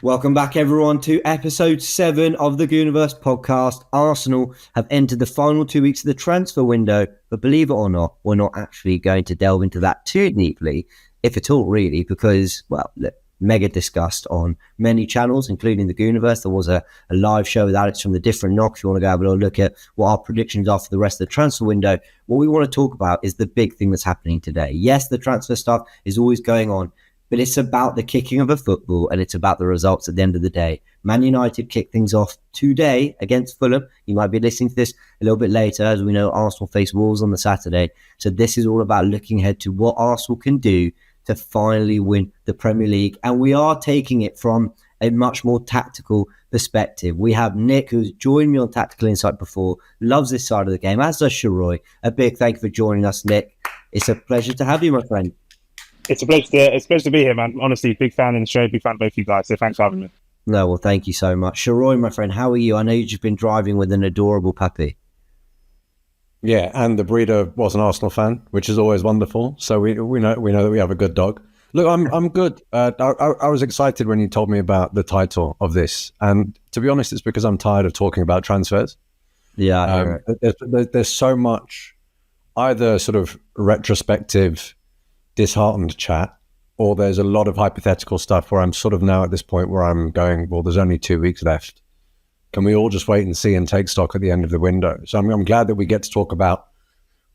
Welcome back, everyone, to episode 7 of the Goonerverse podcast. Arsenal have entered the final 2 weeks of the transfer window, but believe it or not, we're not actually going to delve into that too deeply, if at all, really, because, well, look, mega discussed on many channels, including the Goonerverse. There was a live show with Alex from the Different Knock. If you want to go have a little look at what our predictions are for the rest of the transfer window, what we want to talk about is the big thing that's happening today. Yes, the transfer stuff is always going on, but it's about the kicking of a football and it's about the results at the end of the day. Man United kick things off today against Fulham. You might be listening to this a little bit later. As we know, Arsenal face Wolves on the Saturday. So this is all about looking ahead to what Arsenal can do to finally win the Premier League. And we are taking it from a much more tactical perspective. We have Nick, who's joined me on Tactical Insight before, loves this side of the game, as does Sharoy. A big thank you for joining us, Nick. It's a pleasure to have you, my friend. It's a pleasure to be here, man. Honestly, big fan of the show, big fan of both you guys. So thanks for having me. No, well, thank you so much. Sharoy, my friend, how are you? I know you've just been driving with an adorable puppy. Yeah, and the breeder was an Arsenal fan, which is always wonderful. So we know that we have a good dog. Look, I'm good. I was excited when you told me about the title of this, and to be honest, it's because I'm tired of talking about transfers. Yeah, there's so much either sort of retrospective, disheartened chat, or there's a lot of hypothetical stuff where I'm sort of now at this point where I'm going, well, there's only 2 weeks left. Can we all just wait and see and take stock at the end of the window? So I'm glad that we get to talk about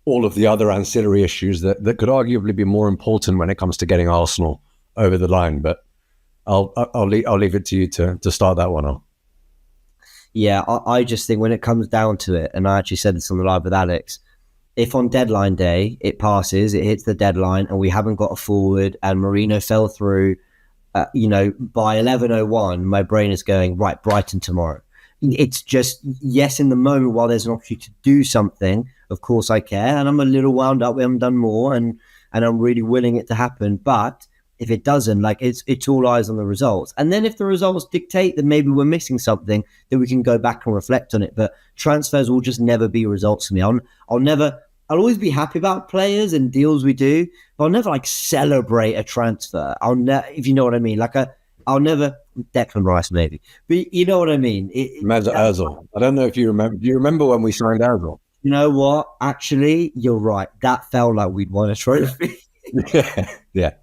all of the other ancillary issues that could arguably be more important when it comes to getting Arsenal over the line. But I'll leave it to you to start that one off. Yeah, I just think when it comes down to it, and I actually said this on the live with Alex, if on deadline day it passes, it hits the deadline, and we haven't got a forward, and Marino fell through, by 11:01, my brain is going, right, Brighton tomorrow. It's just, yes, in the moment, while there's an opportunity to do something, of course I care, and I'm a little wound up. We haven't done more, and I'm really willing it to happen. But if it doesn't, it's all eyes on the results. And then if the results dictate that maybe we're missing something, then we can go back and reflect on it. But transfers will just never be results for me. I'll always be happy about players and deals we do, but I'll never celebrate a transfer. If you know what I mean. I'll never Declan Rice maybe, but you know what I mean. Mesut Ozil. I don't know if you remember. Do you remember when we signed Ozil? You know what? Actually, you're right. That felt like we'd won a trophy. Yeah.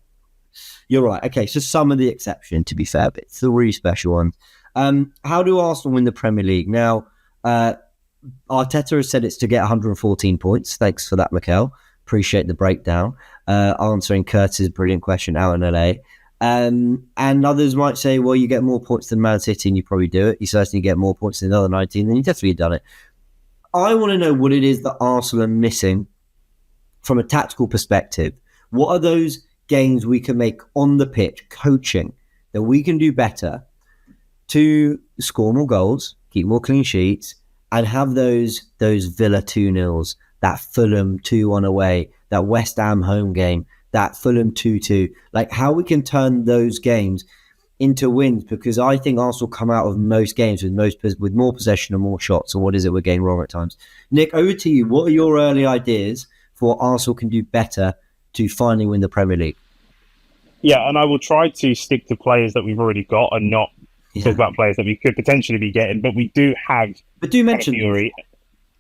You're right. Okay, so some of the exception, to be fair, but it's the really special ones. How do Arsenal win the Premier League? Now, Arteta has said it's to get 114 points. Thanks for that, Mikel. Appreciate the breakdown. Answering Curtis's brilliant question out in LA. And others might say, well, you get more points than Man City and you probably do it. You certainly get more points than the other 19, then you definitely done it. I want to know what it is that Arsenal are missing from a tactical perspective. What are those gains we can make on the pitch, coaching, that we can do better to score more goals, keep more clean sheets, and have those Villa 2-0s, that Fulham 2-1 away, that West Ham home game, that Fulham 2-2, how we can turn those games into wins, because I think Arsenal come out of most games with more possession and more shots. And what is it we're getting wrong at times? Nick, over to you. What are your early ideas for what Arsenal can do better to finally win the Premier League? Yeah, and I will try to stick to players that we've already got and not talk about players that we could potentially be getting. But we do have. But do mention Calafiori.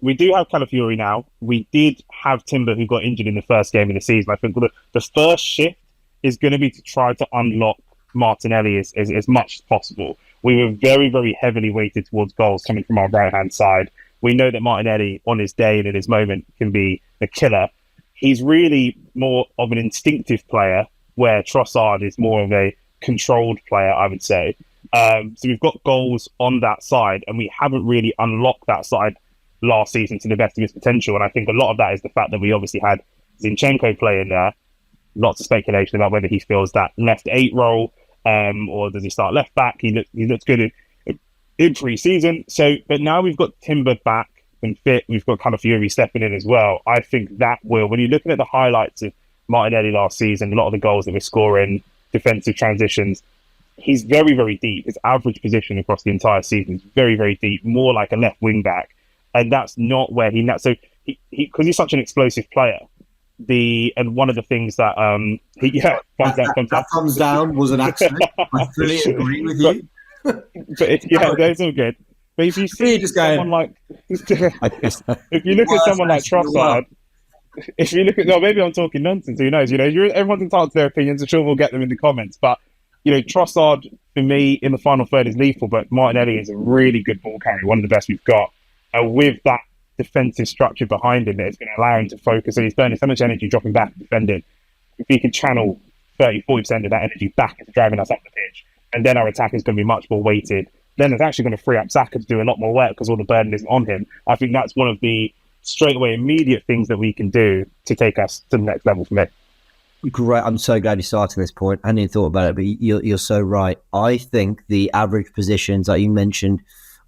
We do have Calafiori now. We did have Timber, who got injured in the first game of the season. I think the first shift is going to be to try to unlock Martinelli as much as possible. We were very, very heavily weighted towards goals coming from our right-hand side. We know that Martinelli, on his day and in his moment, can be a killer. He's really more of an instinctive player, where Trossard is more of a controlled player, I would say. So we've got goals on that side, and we haven't really unlocked that side last season to the best of his potential. And I think a lot of that is the fact that we obviously had Zinchenko playing there. Lots of speculation about whether he feels that left 8 role, or does he start left back? He looks good in pre-season. So, but now we've got Timber back and fit. We've got Calafiori stepping in as well. I think that will, when you're looking at the highlights of Martinelli last season, a lot of the goals that we're scoring, defensive transitions, he's very, very deep. His average position across the entire season is very, very deep, more like a left wing back. And that's not where so because he's such an explosive player. And one of the things that that thumbs down was an accident. I fully agree with you. That's all good. But if you see just going, someone like, I guess, if you look at someone like Worst in the world. Trossard, if you look at, no, maybe I'm talking nonsense. Who knows? Everyone's entitled to their opinions. I'm sure we'll get them in the comments. But Trossard for me in the final third is lethal. But Martinelli is a really good ball carrier, one of the best we've got. With that defensive structure behind him, it's going to allow him to focus. And he's burning so much energy dropping back and defending. If he can channel 30-40% of that energy back into driving us up the pitch, and then our attack is going to be much more weighted. Then it's actually going to free up Saka to do a lot more work because all the burden isn't on him. I think that's one of the straightaway immediate things that we can do to take us to the next level for me. Great. I'm so glad you started this point. I hadn't even thought about it, but you're so right. I think the average positions that you mentioned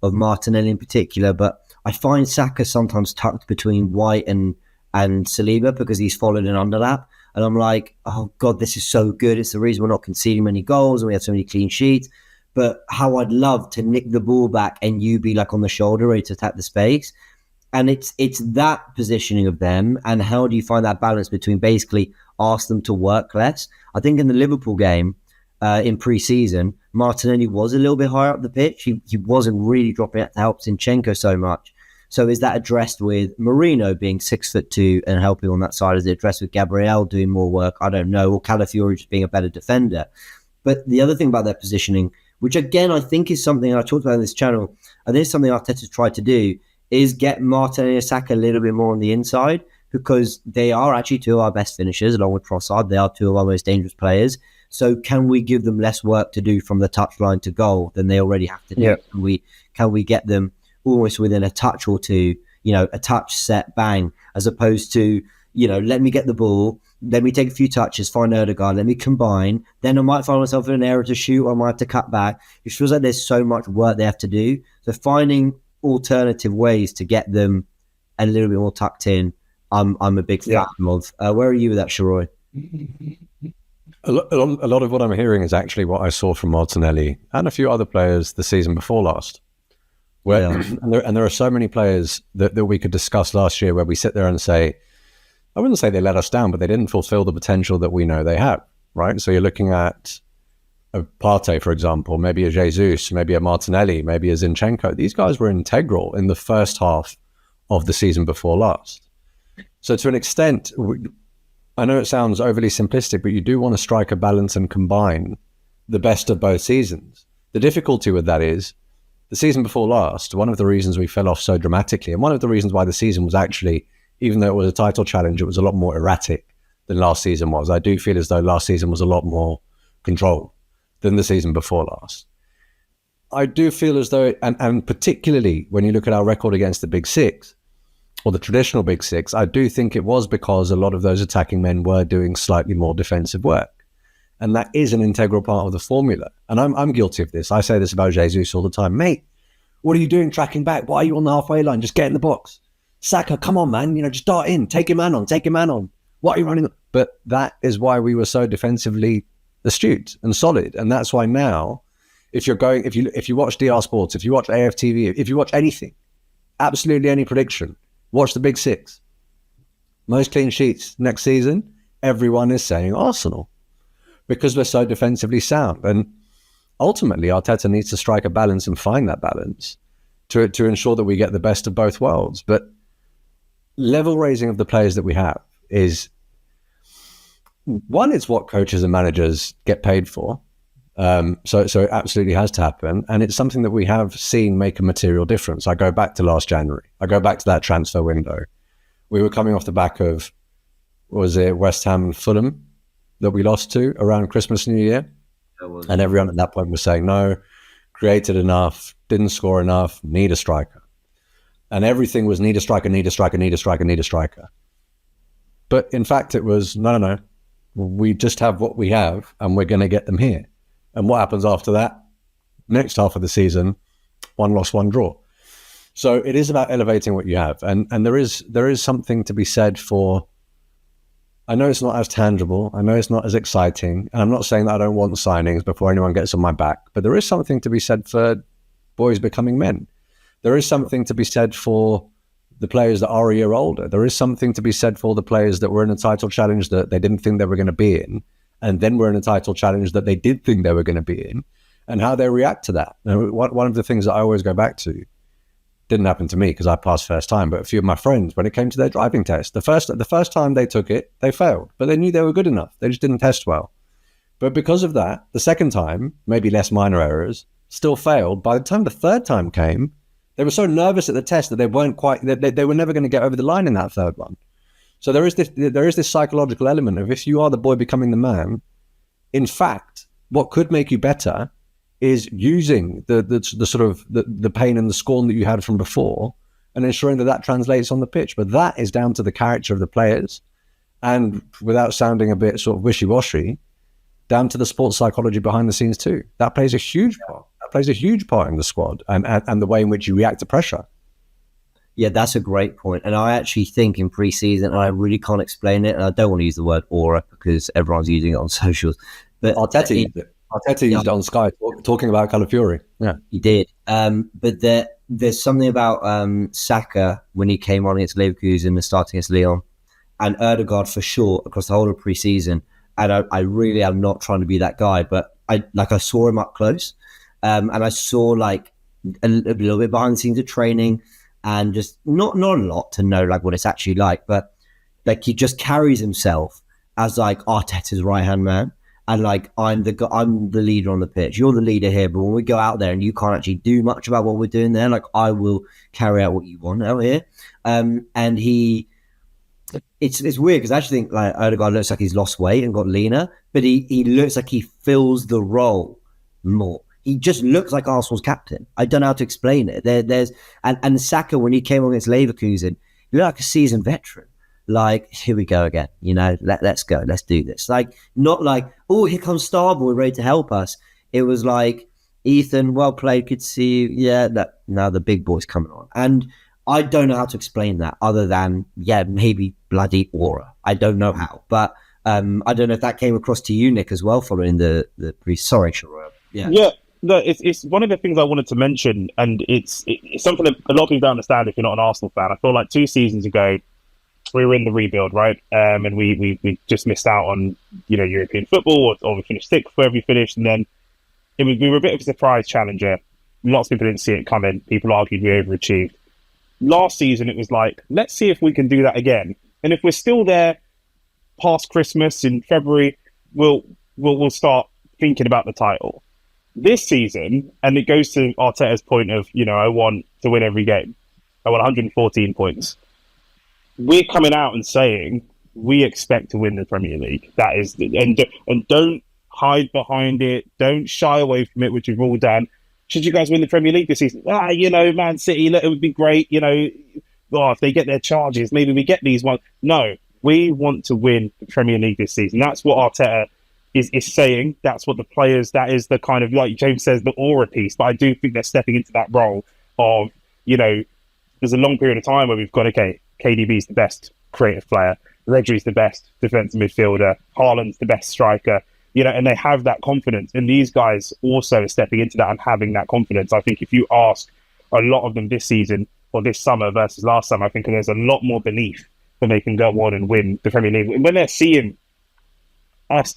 of Martinelli in particular, but I find Saka sometimes tucked between White and Saliba because he's followed an underlap. And I'm like, oh God, this is so good. It's the reason we're not conceding many goals and we have so many clean sheets. But how I'd love to nick the ball back and you be like on the shoulder ready to attack the space. And it's that positioning of them. And how do you find that balance between basically ask them to work less? I think in the Liverpool game in pre-season, Martinelli was a little bit higher up the pitch. He wasn't really dropping out to help Zinchenko so much. So is that addressed with Marino being 6'2" and helping on that side? Is it addressed with Gabriel doing more work? I don't know. Or Calafiori just being a better defender. But the other thing about their positioning, which again I think is something I talked about in this channel, I think it's something Arteta's tried to do, is get Martinelli and Saka a little bit more on the inside because they are actually two of our best finishers along with Trossard. They are two of our most dangerous players. So can we give them less work to do from the touchline to goal than they already have to do? Yeah. Can we get them almost within a touch or two, a touch, set, bang, as opposed to, let me get the ball, let me take a few touches, find Erdegaard, let me combine, then I might find myself in an area to shoot or I might have to cut back. It feels like there's so much work they have to do. So finding alternative ways to get them a little bit more tucked in, I'm a big fan of. Where are you with that, Sharoy? A lot of what I'm hearing is actually what I saw from Martinelli and a few other players the season before last. And there are so many players that we could discuss last year where we sit there and say, I wouldn't say they let us down, but they didn't fulfill the potential that we know they have, right? So you're looking at a Partey, for example, maybe a Jesus, maybe a Martinelli, maybe a Zinchenko. These guys were integral in the first half of the season before last. So to an extent, I know it sounds overly simplistic, but you do want to strike a balance and combine the best of both seasons. The difficulty with that is, the season before last, one of the reasons we fell off so dramatically, and one of the reasons why the season was actually, even though it was a title challenge, it was a lot more erratic than last season was. I do feel as though last season was a lot more controlled than the season before last. I do feel as though, and particularly when you look at our record against the Big Six, or the traditional Big Six, I do think it was because a lot of those attacking men were doing slightly more defensive work. And that is an integral part of the formula. And I'm guilty of this. I say this about Jesus all the time. Mate, what are you doing tracking back? Why are you on the halfway line? Just get in the box. Saka, come on, man. Just dart in. Take your man on. What are you running? But that is why we were so defensively astute and solid. And that's why now, if you watch DR Sports, if you watch AFTV, if you watch anything, absolutely any prediction, watch the Big Six. Most clean sheets next season, everyone is saying Arsenal. Because we're so defensively sound. And ultimately, Arteta needs to strike a balance and find that balance to ensure that we get the best of both worlds. But level raising of the players that we have is, one, it's what coaches and managers get paid for. So it absolutely has to happen. And it's something that we have seen make a material difference. I go back to last January. I go back to that transfer window. We were coming off the back of, was it West Ham and Fulham that we lost to around Christmas, New Year? And everyone at that point was saying, no, created enough, didn't score enough, need a striker. And everything was need a striker. But in fact, it was, no, we just have what we have and we're going to get them here. And what happens after that? Next half of the season, 1 loss, 1 draw. So it is about elevating what you have. And there is something to be said for, I know it's not as tangible. I know it's not as exciting. And I'm not saying that I don't want signings before anyone gets on my back, but there is something to be said for boys becoming men. There is something to be said for the players that are a year older. There is something to be said for the players that were in a title challenge that they didn't think they were going to be in, and then were in a title challenge that they did think they were going to be in. and how they react to that. And one of the things that I always go back to, didn't happen to me because I passed first time, but a few of my friends, when it came to their driving test, the first time they took it, they failed, but they knew they were good enough. They just didn't test well. But because of that, the second time, maybe less minor errors, still failed. By the time the third time came, they were so nervous at the test that they weren't quite, they were never going to get over the line in that third one. So there is this psychological element of, if you are the boy becoming the man, in fact, what could make you better is using the sort of the pain and the scorn that you had from before and ensuring that translates on the pitch. But that is down to the character of the players, and without sounding a bit sort of wishy-washy, down to the sports psychology behind the scenes too. That plays a huge part. That plays a huge part in the squad and the way in which you react to pressure. Yeah, that's a great point. And I actually think in pre-season, and I really can't explain it, and I don't want to use the word aura because everyone's using it on socials, but Arteta used it on Sky talking about Calafiori. Yeah, he did. But there's something about Saka when he came on against Leverkusen and starting against Lyon, and Ødegaard for sure across the whole of pre-season. And I really am not trying to be that guy, but I saw him up close, and I saw like a little bit behind the scenes of training, and just not a lot to know like what it's actually like, but like he just carries himself as like Arteta's right hand man. And like, I'm the leader on the pitch. You're the leader here, but when we go out there and you can't actually do much about what we're doing there, like I will carry out what you want out here. And it's weird because I actually think like Ødegaard looks like he's lost weight and got leaner, but he looks like he fills the role more. He just looks like Arsenal's captain. I don't know how to explain it. And Saka, when he came on against Leverkusen, he looked like a seasoned veteran. Like, here we go again, you know, let's go, let's do this. Like, not like, oh, here comes Starboy ready to help us. It was like, Ethan, well played, could see you. Yeah, now the big boy's coming on. And I don't know how to explain that other than, yeah, maybe bloody aura. I don't know how. But I don't know if that came across to you, Nick, as well, following the sorry, Sharab. Yeah. No, it's one of the things I wanted to mention, and it's something that a lot of people don't understand if you're not an Arsenal fan. I feel like 2 seasons ago, we were in the rebuild, right? And we just missed out on, you know, European football, or we finished 6th, wherever we finished. And then we were a bit of a surprise challenger. Lots of people didn't see it coming. People argued we overachieved. Last season, it was like, let's see if we can do that again. And if we're still there past Christmas in February, we'll start thinking about the title. This season, and it goes to Arteta's point of, you know, I want to win every game. I want 114 points. We're coming out and saying we expect to win the Premier League. That is, and don't hide behind it. Don't shy away from it, which we've all done. Should you guys win the Premier League this season? You know, Man City, look, it would be great. You know, if they get their charges, maybe we get these ones. No, we want to win the Premier League this season. That's what Arteta is saying. That's what the players, that is the kind of, like James says, the aura piece. But I do think they're stepping into that role of, you know, there's a long period of time where we've got, okay, KDB's the best creative player, Rodri's the best defensive midfielder, Haaland's the best striker, you know, and they have that confidence. And these guys also are stepping into that and having that confidence. I think if you ask a lot of them this season or this summer versus last summer, I think there's a lot more belief that they can go on and win the Premier League. When they're seeing us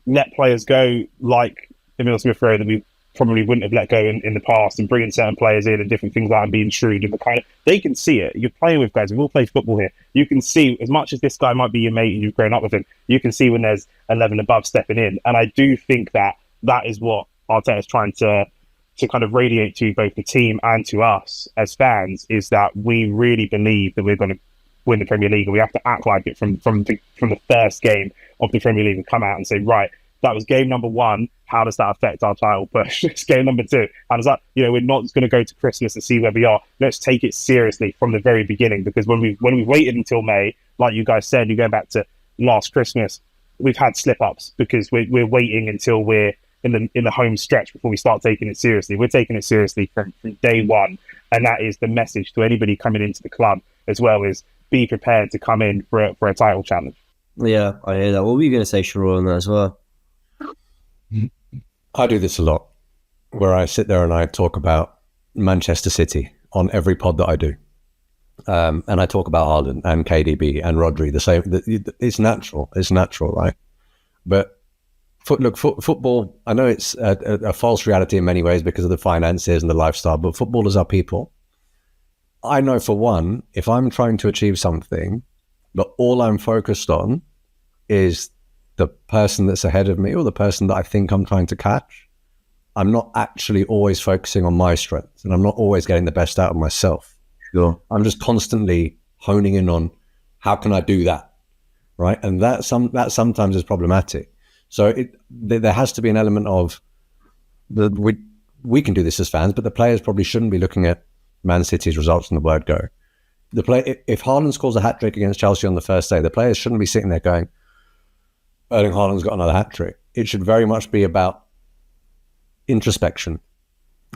let players go like Emile Smith-Rowe that we probably wouldn't have let go in the past, and bringing certain players in and different things like that and being shrewd and the kind of, they can see it. You're playing with guys, we've all played football here. You can see, as much as this guy might be your mate and you've grown up with him, you can see when there's a level above stepping in. And I do think that is what Arteta is trying to kind of radiate to both the team and to us as fans, is that we really believe that we're going to win the Premier League, and we have to act like it from the first game of the Premier League and come out and say, right, that was game number 1. How does that affect our title push? It's game number 2. How does that, you know, we're not going to go to Christmas and see where we are. Let's take it seriously from the very beginning, because when we waited until May, like you guys said, you go back to last Christmas, we've had slip-ups because we're waiting until we're in the home stretch before we start taking it seriously. We're taking it seriously from day 1, and that is the message to anybody coming into the club as well, is be prepared to come in for a title challenge. Yeah, I hear that. What were you going to say, Sharon, on that as well? I do this a lot, where I sit there and I talk about Manchester City on every pod that I do. And I talk about Haaland and KDB and Rodri, the same. It's natural, right? But Football, I know it's a false reality in many ways because of the finances and the lifestyle, but footballers are people. I know for one, if I'm trying to achieve something, but all I'm focused on is the person that's ahead of me or the person that I think I'm trying to catch, I'm not actually always focusing on my strengths, and I'm not always getting the best out of myself. Sure. I'm just constantly honing in on how can I do that, right? And that sometimes is problematic. So there has to be an element of we can do this as fans, but the players probably shouldn't be looking at Man City's results on the word go. If Haaland scores a hat-trick against Chelsea on the first day, the players shouldn't be sitting there going, Erling Haaland's got another hat-trick. It should very much be about introspection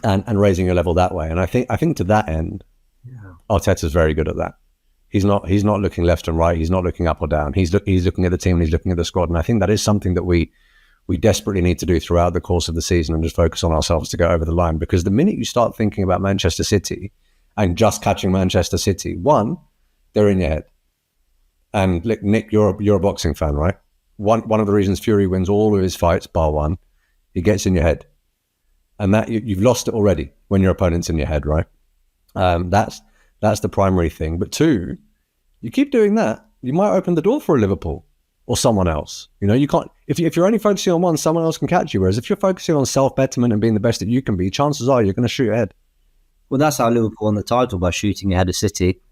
and raising your level that way. And I think to that end, Arteta's very good at that. He's not looking left and right. He's not looking up or down. He's looking at the team and he's looking at the squad. And I think that is something that we desperately need to do throughout the course of the season and just focus on ourselves to go over the line. Because the minute you start thinking about Manchester City and just catching Manchester City, one, they're in your head. And look, Nick, you're a boxing fan, right? One of the reasons Fury wins all of his fights, bar one, he gets in your head. And that you've lost it already when your opponent's in your head, right? That's the primary thing. But two, you keep doing that, you might open the door for a Liverpool or someone else. You know, you can't, if you're only focusing on one, someone else can catch you. Whereas if you're focusing on self-betterment and being the best that you can be, chances are you're going to shoot ahead. Well, that's how Liverpool won the title, by shooting ahead of City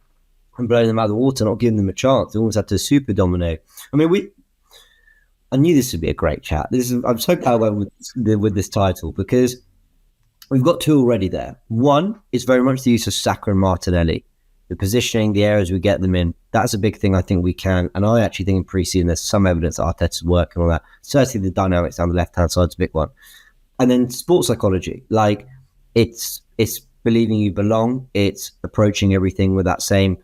and blowing them out of the water, not giving them a chance. They almost had to super dominate. I mean, I knew this would be a great chat. I'm so glad I went with this title because we've got two already there. One is very much the use of Saka and Martinelli. The positioning, the areas we get them in, that's a big thing I think we can. And I actually think in pre-season there's some evidence that Arteta's working on that. Certainly the dynamics down the left-hand side is a big one. And then sports psychology. Like, it's believing you belong. It's approaching everything with that same...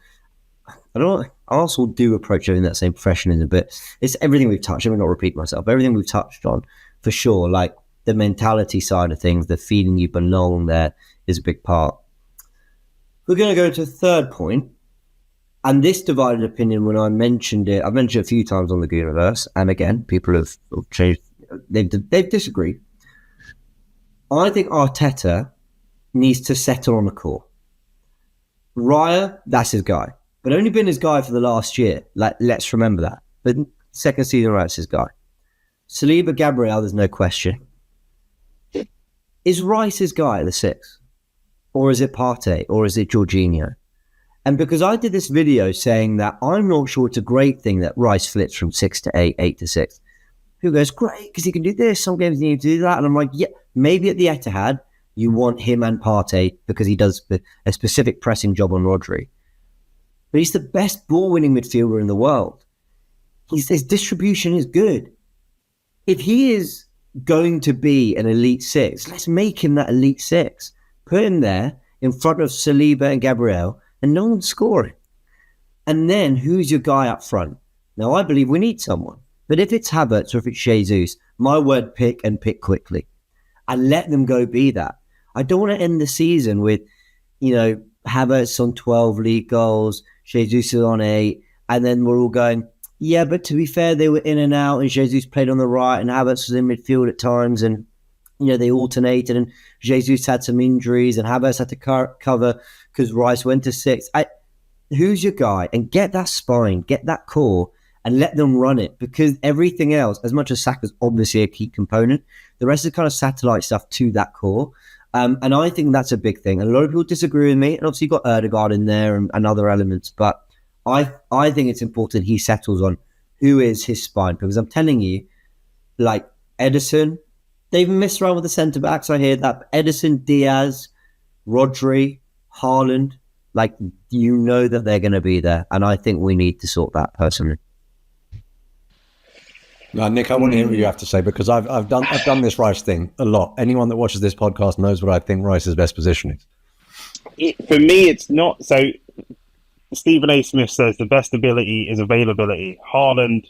Arsenal do approach everything that same professionalism, but it's everything we've touched. Let me not repeat myself. Everything we've touched on, for sure. Like, the mentality side of things, the feeling you belong there is a big part. We're going to go to a third point, and this divided opinion when I mentioned it. I've mentioned it a few times on the Goonerverse, and again, people have changed. They've disagreed. I think Arteta needs to settle on a core. Raya, that's his guy, but only been his guy for the last year. Like, let's remember that. But second season, right, it's his guy. Saliba, Gabriel, there's no question. Is Rice his guy at the 6? Or is it Partey? Or is it Jorginho? And because I did this video saying that I'm not sure it's a great thing that Rice flips from 6 to 8, 8 to 6. Who goes, great, because he can do this. Some games you need to do that. And I'm like, yeah, maybe at the Etihad, you want him and Partey because he does a specific pressing job on Rodri. But he's the best ball-winning midfielder in the world. His distribution is good. If he is going to be an elite 6, let's make him that elite 6. Put him there in front of Saliba and Gabriel, and no one's scoring. And then who's your guy up front? Now, I believe we need someone. But if it's Havertz or if it's Jesus, my word, pick and pick quickly. And let them go be that. I don't want to end the season with, Havertz on 12 league goals, Jesus is on 8, and then we're all going, yeah, but to be fair, they were in and out, and Jesus played on the right, and Havertz was in midfield at times, and they alternated, and Jesus had some injuries, and Havertz had to cover because Rice went to 6. Who's your guy? And get that spine, get that core, and let them run it, because everything else, as much as Saka's obviously a key component, the rest is kind of satellite stuff to that core. And I think that's a big thing. And a lot of people disagree with me, and obviously you've got Erdegaard in there and other elements, but I think it's important he settles on who is his spine, because I'm telling you, like Ederson, they've messed around with the centre-backs, I hear that. Ederson, Diaz, Rodri, Haaland, like, that they're going to be there. And I think we need to sort that personally. No, Nick, I want to hear what you have to say, because I've done this Rice thing a lot. Anyone that watches this podcast knows what I think Rice's best position is. For me, it's not. So Stephen A. Smith says the best ability is availability. Haaland,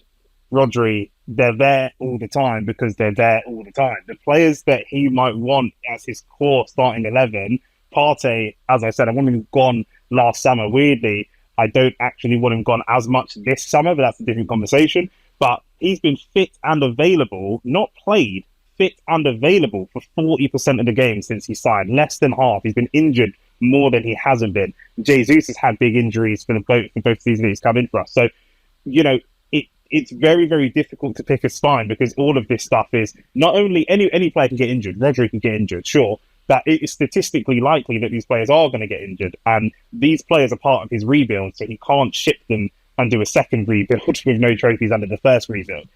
Rodri, they're there all the time because they're there all the time. The players that he might want as his core starting 11, Partey, as I said, I want him gone last summer. Weirdly, I don't actually want him gone as much this summer, but that's a different conversation. But he's been fit and available, not played, fit and available for 40% of the games since he signed. Less than half. He's been injured more than he hasn't been. Jesus has had big injuries for both seasons he's come in for us. So, it's very, very difficult to pick a spine because all of this stuff is not only any player can get injured. Rodri can get injured, sure, but it is statistically likely that these players are going to get injured, and these players are part of his rebuild, so he can't ship them and do a second rebuild with no trophies under the first rebuild.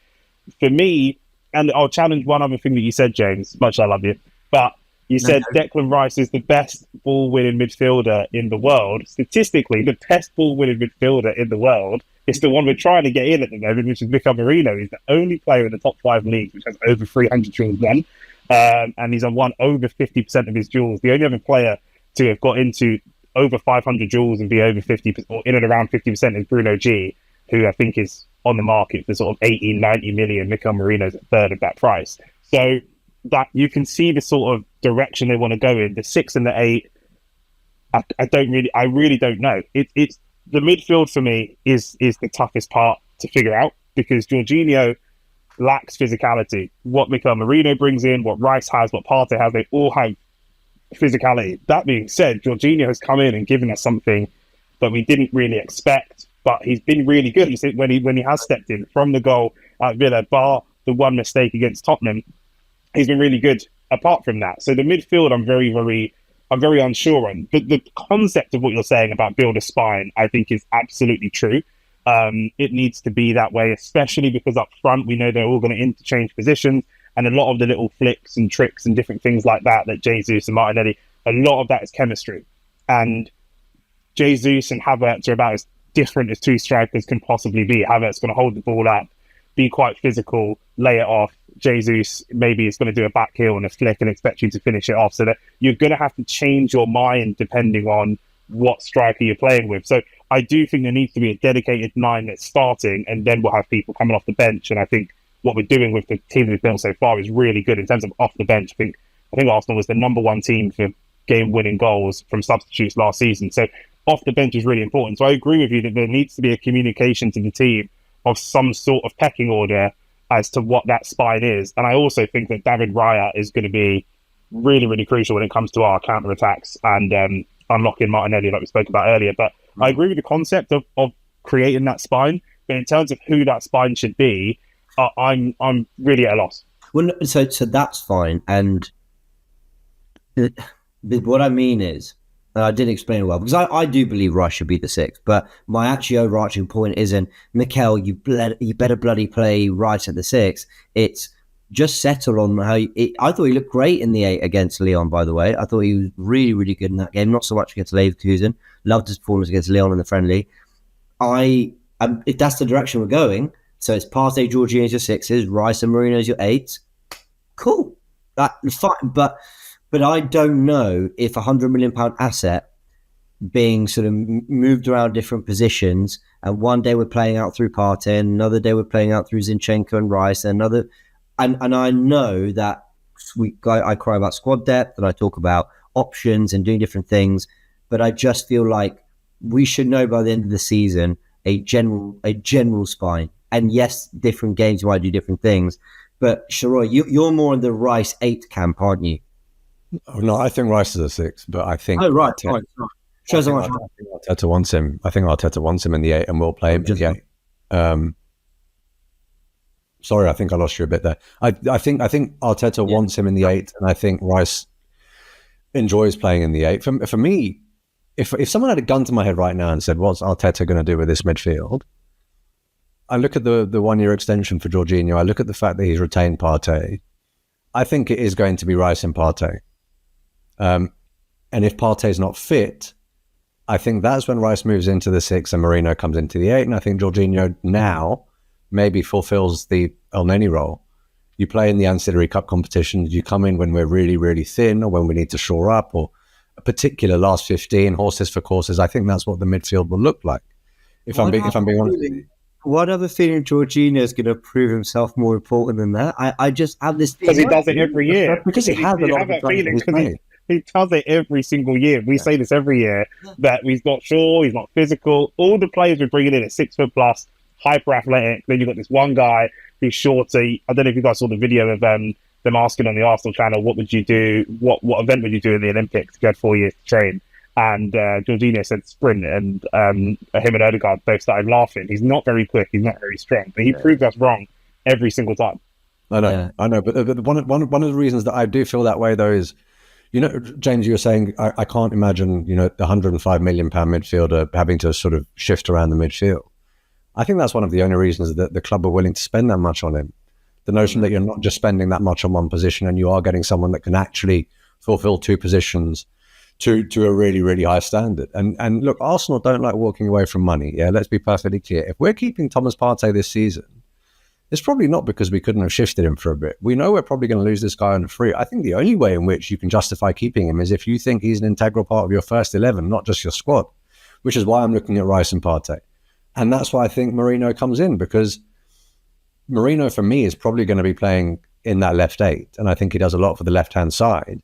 For me, and I'll challenge one other thing that you said, James, much I love you, but you said Declan Rice is the best ball-winning midfielder in the world. Statistically, the best ball-winning midfielder in the world is the one we're trying to get in at the moment, which is Mikel Merino. He's the only player in the top 5 leagues which has over 300 duels won, and he's won over 50% of his duels. The only other player to have got into over 500 duels and be over 50 or in and around 50% is Bruno G, who I think is on the market for sort of 80, 90 million. Mikel Merino's a third of that price. So that you can see the sort of direction they want to go in. The 6 and the 8, I really don't know. It's the midfield for me is the toughest part to figure out because Jorginho lacks physicality. What Mikel Merino brings in, what Rice has, what Partey has, they all have physicality. That being said, Jorginho has come in and given us something that we didn't really expect, but he's been really good when he has stepped in from the goal at Villa, bar the one mistake against Tottenham. He's been really good apart from that. So the midfield, I'm very unsure on. But the concept of what you're saying about build a spine, I think is absolutely true. It needs to be that way, especially because up front, we know they're all going to interchange positions. And a lot of the little flicks and tricks and different things like that Jesus and Martinelli, a lot of that is chemistry. And Jesus and Havertz are about as different as two strikers can possibly be. Havertz going to hold the ball up, be quite physical, lay it off. Jesus maybe is going to do a back heel and a flick and expect you to finish it off. So that you're going to have to change your mind depending on what striker you're playing with. So I do think there needs to be a dedicated 9 that's starting, and then we'll have people coming off the bench. And I think what we're doing with the team we've built so far is really good in terms of off the bench. I think Arsenal was the number 1 team for game-winning goals from substitutes last season. So off the bench is really important. So I agree with you that there needs to be a communication to the team of some sort of pecking order as to what that spine is. And I also think that David Raya is going to be really, really crucial when it comes to our counter-attacks and unlocking Martinelli like we spoke about earlier. But I agree with the concept of creating that spine. But in terms of who that spine should be, I'm really at a loss. Well, so that's fine. And what I mean is, I didn't explain it well, because I do believe Rice should be the 6th, but my actually overarching point isn't, Mikel, you better bloody play Rice at the 6th. It's just settle on how I thought he looked great in the 8 against Lyon, by the way. I thought he was really, really good in that game, not so much against Leverkusen. Loved his performance against Lyon in the friendly. If that's the direction we're going, so it's Partey, Jorginho as your 6s, Rice and Marino as your 8s, cool. That's fine, but I don't know if £100 million asset being sort of moved around different positions, and one day we're playing out through Partey, and another day we're playing out through Zinchenko and Rice, and another, and I know that I cry about squad depth and I talk about options and doing different things, but I just feel like we should know by the end of the season a general spine. And yes, different games might do different things, but Sharoy, you're more in the Rice 8 camp, aren't you? Oh, no, I think Rice is a 6, but I think... Oh, right. I think Arteta wants him. I think Arteta wants him in the 8 and will play him in the 8. Sorry, I think I lost you a bit there. I think Arteta wants him in the 8, and I think Rice enjoys playing in the 8. For me, if someone had a gun to my head right now and said, what's Arteta going to do with this midfield? I look at the 1-year extension for Jorginho. I look at the fact that he's retained Partey. I think it is going to be Rice and Partey. And if Partey's not fit, I think that's when Rice moves into the 6 and Marino comes into the 8. And I think Jorginho now maybe fulfills the El Neni role. You play in the ancillary cup competitions. You come in when we're really, really thin, or when we need to shore up, or a particular last 15, horses for courses. I think that's what the midfield will look like. If I'm being honest with you. What other feeling Jorginho is going to prove himself more important than that? I just have this because he does it every year. Because he has a lot of feeling. He does it every single year. We say this every year that he's not sure, he's not physical. All the players we're bringing in at 6 foot plus, hyper athletic. Then you've got this one guy who's shorty. I don't know if you guys saw the video of them asking on the Arsenal channel, what would you do? What event would you do in the Olympics? You had 4 years to train. And Jorginho said sprint, and him and Odegaard both started laughing. He's not very quick. He's not very strong. But he proved us wrong every single time. I know. But one of the reasons that I do feel that way, though, is, James, you were saying, I can't imagine, the £105 million midfielder having to sort of shift around the midfield. I think that's one of the only reasons that the club are willing to spend that much on him. The notion that you're not just spending that much on one position, and you are getting someone that can actually fulfill two positions to a really, really high standard. And look, Arsenal don't like walking away from money. Yeah, let's be perfectly clear. If we're keeping Thomas Partey this season, it's probably not because we couldn't have shifted him for a bit. We know we're probably going to lose this guy on a free. I think the only way in which you can justify keeping him is if you think he's an integral part of your first 11, not just your squad, which is why I'm looking at Rice and Partey. And that's why I think Mourinho comes in, because Mourinho, for me, is probably going to be playing in that left 8. And I think he does a lot for the left-hand side.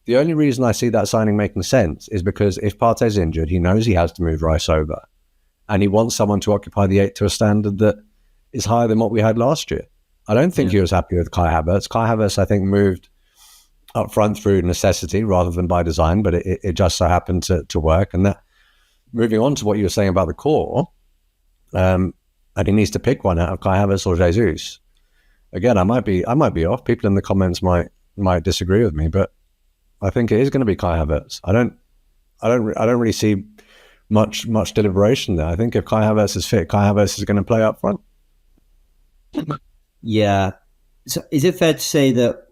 The only reason I see that signing making sense is because if Partey's injured, he knows he has to move Rice over. And he wants someone to occupy the 8 to a standard that is higher than what we had last year. I don't think he was happy with Kai Havertz. Kai Havertz, I think, moved up front through necessity rather than by design, but it just so happened to work. And that, moving on to what you were saying about the core, and he needs to pick one out of Kai Havertz or Jesus. Again, I might be off. People in the comments might disagree with me, but I think it is going to be Kai Havertz. I don't really see much deliberation there. I think if Kai Havertz is fit, Kai Havertz is going to play up front. Yeah. So is it fair to say that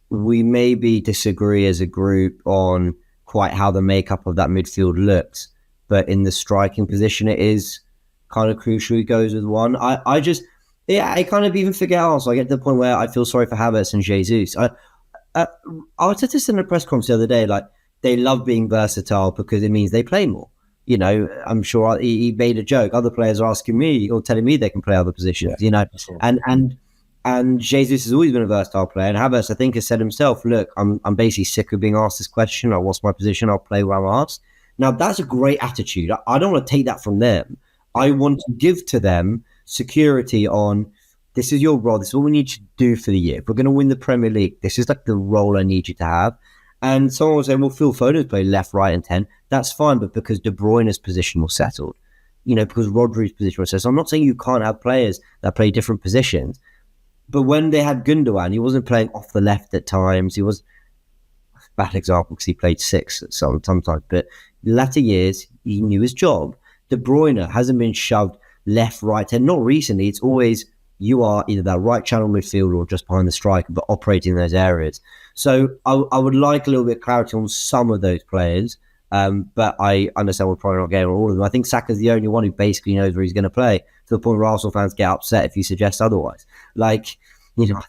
we maybe disagree as a group on quite how the makeup of that midfield looks, but in the striking position it is kind of crucial he goes with one? I kind of even forget also. I get to the point where I feel sorry for Havertz and Jesus. Arteta said in a press conference the other day, like, they love being versatile because it means they play more. I'm sure he made a joke. Other players are asking me or telling me they can play other positions, and Jesus has always been a versatile player. And Havertz, I think, has said himself, look, I'm basically sick of being asked this question. Like, what's my position? I'll play where I'm asked. Now, that's a great attitude. I don't want to take that from them. I want to give to them security on, this is your role. This is what we need you to do for the year. If we're going to win the Premier League, this is like the role I need you to have. And someone was saying, well, Phil Foden's play left, right, and 10. That's fine, but because De Bruyne's position was settled, because Rodri's position was settled. So I'm not saying you can't have players that play different positions, but when they had Gundogan, he wasn't playing off the left at times. He was a bad example because he played 6 sometimes, but latter years, he knew his job. De Bruyne hasn't been shoved left, right, 10. Not recently. It's always, you are either that right channel midfielder or just behind the striker, but operating in those areas. So I would like a little bit of clarity on some of those players, but I understand we're probably not getting all of them. I think Saka's the only one who basically knows where he's going to play, to the point where Arsenal fans get upset if you suggest otherwise. I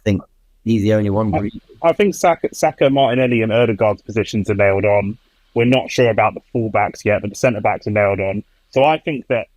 think he's the only one. I think Saka, Martinelli and Odegaard's positions are nailed on. We're not sure about the full-backs yet, but the centre-backs are nailed on. So I think that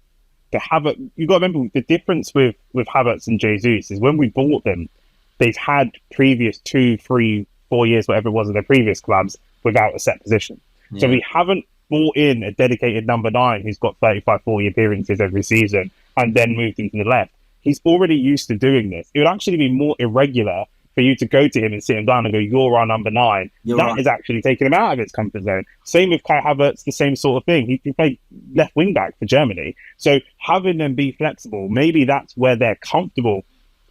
you've got to remember, the difference with Havertz and Jesus is when we bought them, they've had previous 2, 3, 4 years, whatever it was, of their previous clubs without a set position. Yeah. So we haven't brought in a dedicated number 9 who's got 35, 40 appearances every season and then moved into the left. He's already used to doing this. It would actually be more irregular for you to go to him and sit him down and go, you're our number 9. That is actually taking him out of its comfort zone. Same with Kai Havertz, the same sort of thing. He played left wing back for Germany. So having them be flexible, maybe that's where they're comfortable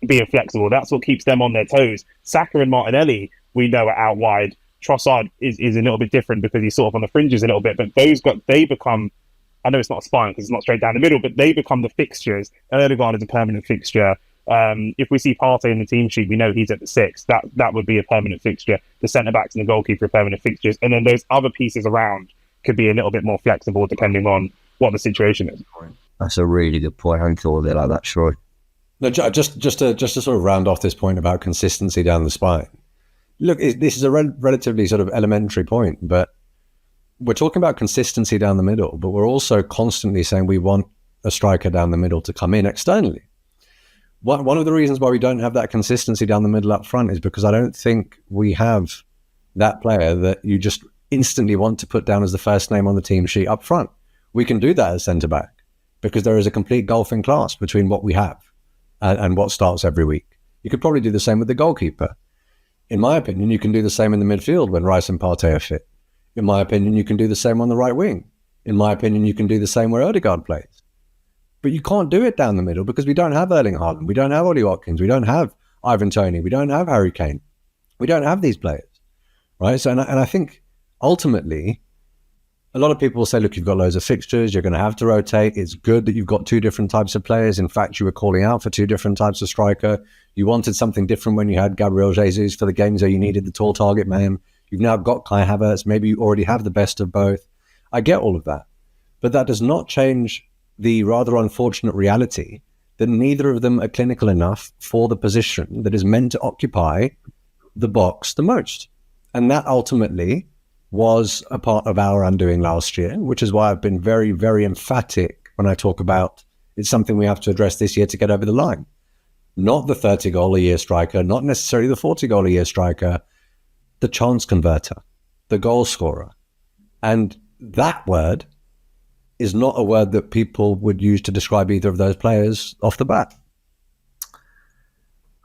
being flexible. That's what keeps them on their toes. Saka and Martinelli, we know, are out wide. Trossard is a little bit different because he's sort of on the fringes a little bit, but they become, I know it's not a spine because it's not straight down the middle, but they become the fixtures. Erdogan is a permanent fixture. If we see Partey in the team sheet, we know he's at the 6. That would be a permanent fixture. The centre-backs and the goalkeeper are permanent fixtures. And then those other pieces around could be a little bit more flexible depending on what the situation is. That's a really good point. I hadn't thought of it like that, Troy. No, just to sort of round off this point about consistency down the spine. Look, this is a relatively sort of elementary point, but we're talking about consistency down the middle, but we're also constantly saying we want a striker down the middle to come in externally. One of the reasons why we don't have that consistency down the middle up front is because I don't think we have that player that you just instantly want to put down as the first name on the team sheet up front. We can do that as centre-back, because there is a complete gulf in class between what we have and what starts every week. You could probably do the same with the goalkeeper. In my opinion, you can do the same in the midfield when Rice and Partey are fit. In my opinion, you can do the same on the right wing. In my opinion, you can do the same where Odegaard plays. But you can't do it down the middle because we don't have Erling Haaland. We don't have Ollie Watkins. We don't have Ivan Toney. We don't have Harry Kane. We don't have these players, right? So, and I think ultimately, a lot of people will say, look, you've got loads of fixtures. You're going to have to rotate. It's good that you've got two different types of players. In fact, you were calling out for two different types of striker. You wanted something different when you had Gabriel Jesus for the games where you needed the tall target man. You've now got Kai Havertz. Maybe you already have the best of both. I get all of that. But that does not change the rather unfortunate reality that neither of them are clinical enough for the position that is meant to occupy the box the most. And that ultimately was a part of our undoing last year, which is why I've been very, very emphatic when I talk about it's something we have to address this year to get over the line. Not the 30-goal-a-year striker, not necessarily the 40-goal-a-year striker, the chance converter, the goal scorer. And that word is not a word that people would use to describe either of those players off the bat.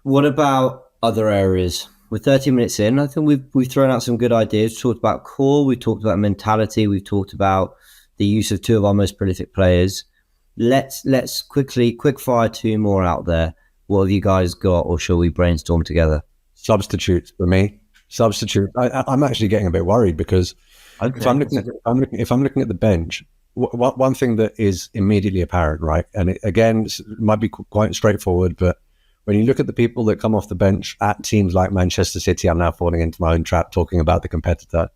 What about other areas? We're 30 minutes in. I think we've thrown out some good ideas. We've talked about core. We've talked about mentality. We've talked about the use of two of our most prolific players. Let's quick fire two more out there. What have you guys got, or shall we brainstorm together? Substitutes for me. Substitute. I'm actually getting a bit worried because if I'm looking at the bench, one thing that is immediately apparent, right? And it might be quite straightforward, but when you look at the people that come off the bench at teams like Manchester City, I'm now falling into my own trap talking about the competitor.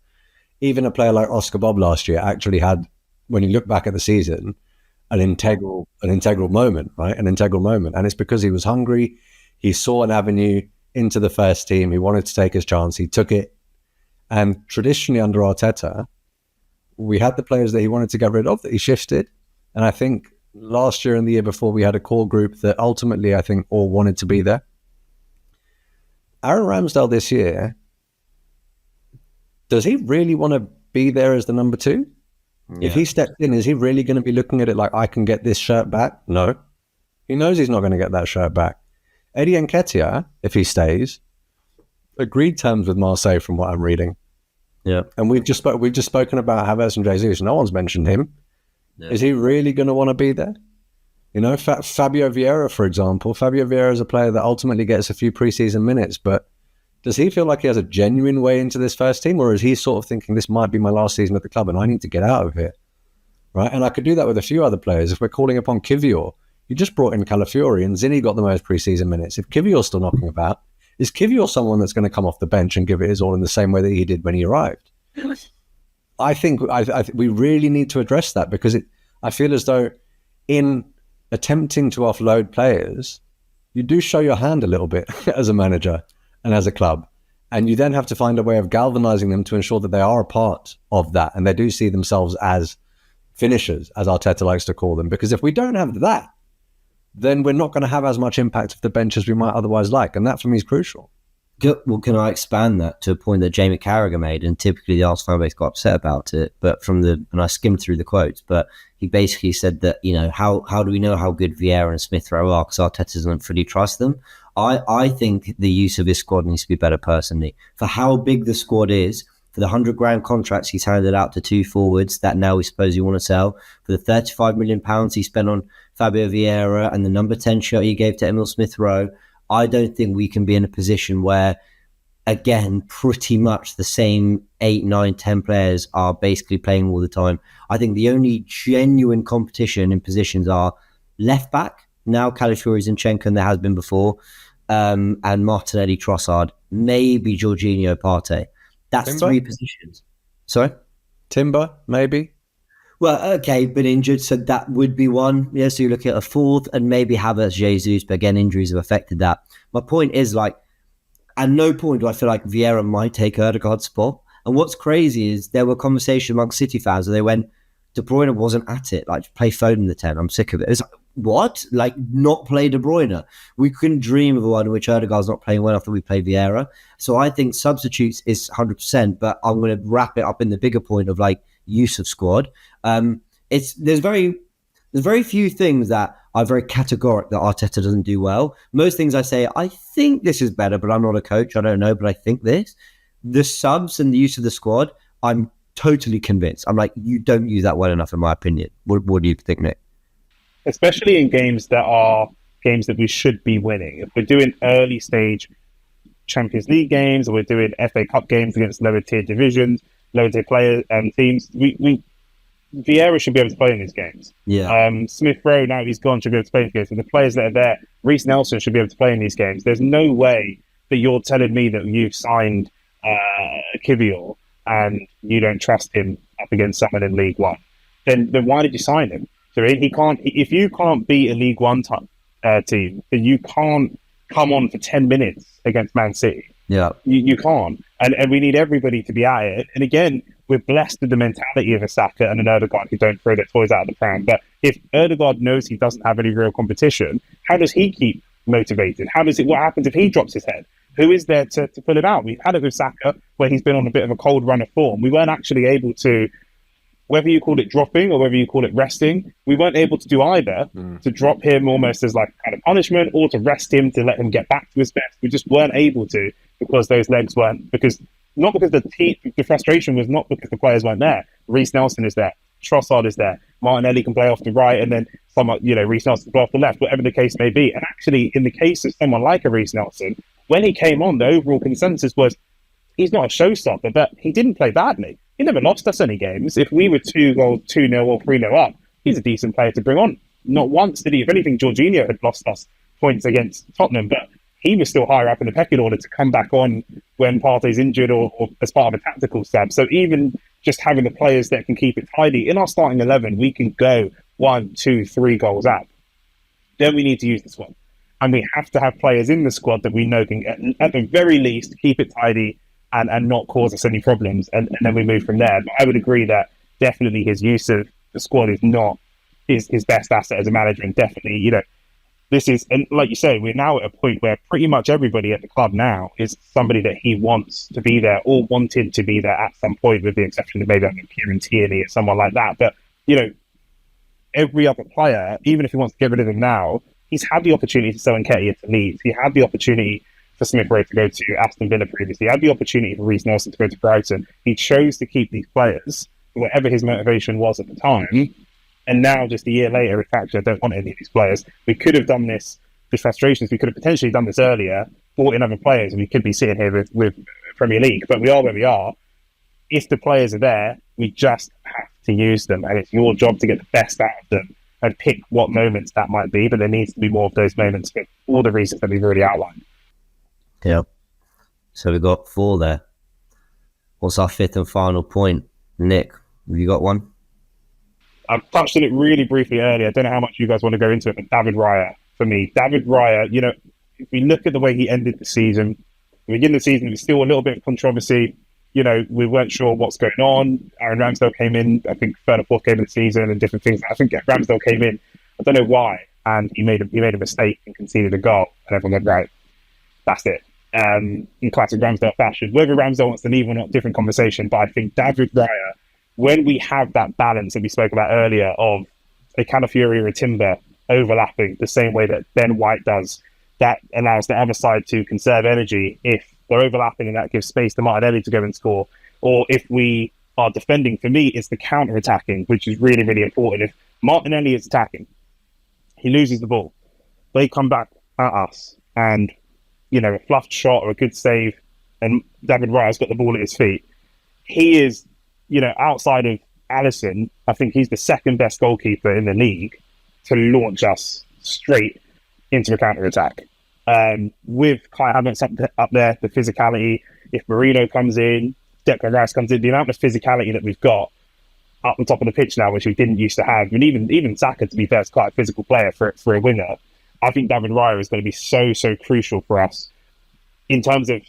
Even a player like Oscar Bob last year actually had, when you look back at the season, an integral moment, right? An integral moment. And it's because he was hungry. He saw an avenue into the first team. He wanted to take his chance. He took it. And traditionally under Arteta, we had the players that he wanted to get rid of that he shifted. And I think last year and the year before, we had a core group that ultimately I think all wanted to be there. Aaron Ramsdale this year, does he really want to be there as the number two? Yeah. If he steps in, is he really going to be looking at it like, I can get this shirt back? No. He knows he's not going to get that shirt back. Eddie Nketiah, if he stays, agreed terms with Marseille from what I'm reading. Yeah. And we've just spoken about Havertz and Jesus. No one's mentioned him. Yeah. Is he really going to want to be there? You know, Fabio Vieira, for example. Fabio Vieira is a player that ultimately gets a few preseason minutes, but does he feel like he has a genuine way into this first team, or is he sort of thinking this might be my last season at the club and I need to get out of here? Right? And I could do that with a few other players. If we're calling upon Kivior, you just brought in Calafiori and Zinni got the most preseason minutes. If Kivior's still knocking about, is Kivior someone that's going to come off the bench and give it his all in the same way that he did when he arrived? I think we really need to address that because I feel as though in attempting to offload players, you do show your hand a little bit as a manager and as a club. And you then have to find a way of galvanizing them to ensure that they are a part of that and they do see themselves as finishers, as Arteta likes to call them. Because if we don't have that, then we're not going to have as much impact of the bench as we might otherwise like. And that for me is crucial. Well, can I expand that to a point that Jamie Carragher made? And typically the Arsenal fan base got upset about it, but and I skimmed through the quotes, but he basically said that, you know, how do we know how good Vieira and Smith Rowe are because Arteta doesn't fully trust them? I think the use of his squad needs to be better personally. For how big the squad is, for the 100 grand contracts he's handed out to two forwards that now we suppose you want to sell, for the 35 million pounds he spent on Fabio Vieira and the number 10 shirt he gave to Emile Smith Rowe, I don't think we can be in a position where, again, pretty much the same 8, 9, 10 players are basically playing all the time. I think the only genuine competition in positions are left back, now Calafiori, Zinchenko, and there has been before, and Martinelli, Trossard, maybe Jorginho, Partey. That's Timber? 3 positions. Sorry? Timber, maybe? Well, okay, but injured, so that would be one. Yeah, so you're looking at a fourth, and maybe Havertz, Jesus, but again, injuries have affected that. My point is, like, at no point do I feel like Vieira might take Odegaard's spot. And what's crazy is there were conversations among City fans where they went, De Bruyne wasn't at it. Like, play Foden the 10. I'm sick of it. It's like, what? Like, not play De Bruyne? We couldn't dream of a one in which Odegaard's not playing well after we play Vieira. So I think substitutes is 100%, but I'm going to wrap it up in the bigger point of, like, use of squad. There's There's very few things that are very categoric that Arteta doesn't do well. Most things I say, I think this is better, but I'm not a coach. I don't know, but I think this. The subs and the use of the squad, I'm totally convinced. I'm like, you don't use that well enough, in my opinion. What do you think, Nick? Especially in games that are games that we should be winning. If we're doing early stage Champions League games, or we're doing FA Cup games against lower tier divisions, lower tier players and teams, we Vieira should be able to play in these games. Yeah. Smith Rowe, now he's gone, should be able to play in these games. And the players that are there, Reece Nelson should be able to play in these games. There's no way that you're telling me that you've signed Kivior and you don't trust him up against someone in League One. Then why did you sign him? So he can't. If you can't beat a League One team, then you can't come on for 10 minutes against Man City. Yeah, you can't. And we need everybody to be at it. And again, we're blessed with the mentality of a Saka and an Ødegaard who don't throw their toys out of the pram. But if Ødegaard knows he doesn't have any real competition, how does he keep motivated? What happens if he drops his head? Who is there to pull him out? We've had it with Saka, where he's been on a bit of a cold run of form. We weren't actually able to, whether you call it dropping or whether you call it resting, we weren't able to do either, to drop him almost as like kind of punishment, or to rest him to let him get back to his best. We just weren't able to, because those legs weren't, not because the frustration was not because the players weren't there. Reece Nelson is there, Trossard is there, Martinelli can play off the right, and then Reece Nelson can play off the left, whatever the case may be. And actually, in the case of someone like a Reece Nelson, when he came on, the overall consensus was he's not a showstopper, but he didn't play badly. He never lost us any games. If we were 2-0 or 3-0 up, he's a decent player to bring on. Not once did he. If anything, Jorginho had lost us points against Tottenham, but he was still higher up in the pecking order to come back on when Partey's injured or as part of a tactical stab. So even just having the players that can keep it tidy, in our starting 11, we can go 1, 2, 3 goals up. Then we need to use the squad. And we have to have players in the squad that we know can, at the very least, keep it tidy and not cause us any problems. And then we move from there. But I would agree that definitely his use of the squad is not his best asset as a manager. And definitely, this is, and like you say, we're now at a point where pretty much everybody at the club now is somebody that he wants to be there or wanted to be there at some point, with the exception of maybe Kieran Tierney or someone like that. But, every other player, even if he wants to get rid of him now, he's had the opportunity to sell Nketiah to Leeds. He had the opportunity for Smith Rowe to go to Aston Villa previously. He had the opportunity for Reece Nelson to go to Brighton. He chose to keep these players, whatever his motivation was at the time. And now, just a year later, in fact, I don't want any of these players. We could have done this with frustrations. We could have potentially done this earlier, brought in other players, and we could be sitting here with Premier League. But we are where we are. If the players are there, we just have to use them. And it's your job to get the best out of them and pick what moments that might be. But there needs to be more of those moments for all the reasons that we've already outlined. Yeah. So we got 4 there. What's our 5th and final point? Nick, have you got one? I've touched on it really briefly earlier. I don't know how much you guys want to go into it, but David Raya, for me. David Raya, if we look at the way he ended the season, the beginning of the season, there was still a little bit of controversy. We weren't sure what's going on. Aaron Ramsdale came in, I think, 3rd or 4th game of the season and different things. I think Ramsdale came in, I don't know why, and he made a mistake and conceded a goal. And everyone went, right, that's it. In classic Ramsdale fashion. Whether Ramsdale wants to leave or not, different conversation. But I think David Raya, when we have that balance that we spoke about earlier of a Calafiori or a Timber overlapping the same way that Ben White does, that allows the other side to conserve energy if they're overlapping, and that gives space to Martinelli to go and score. Or if we are defending, for me, it's the counter-attacking, which is really, really important. If Martinelli is attacking, he loses the ball. They come back at us, and, a fluffed shot or a good save, and David Raya's got the ball at his feet. He is, outside of Alisson, I think he's the 2nd best goalkeeper in the league to launch us straight into a counter-attack. With Kai Havertz up there, the physicality, if Marino comes in, Declan Rice comes in, the amount of physicality that we've got up the top of the pitch now, which we didn't used to have, and even Saka, to be fair, is quite a physical player for a winger. I think David Raya is going to be so crucial for us in terms of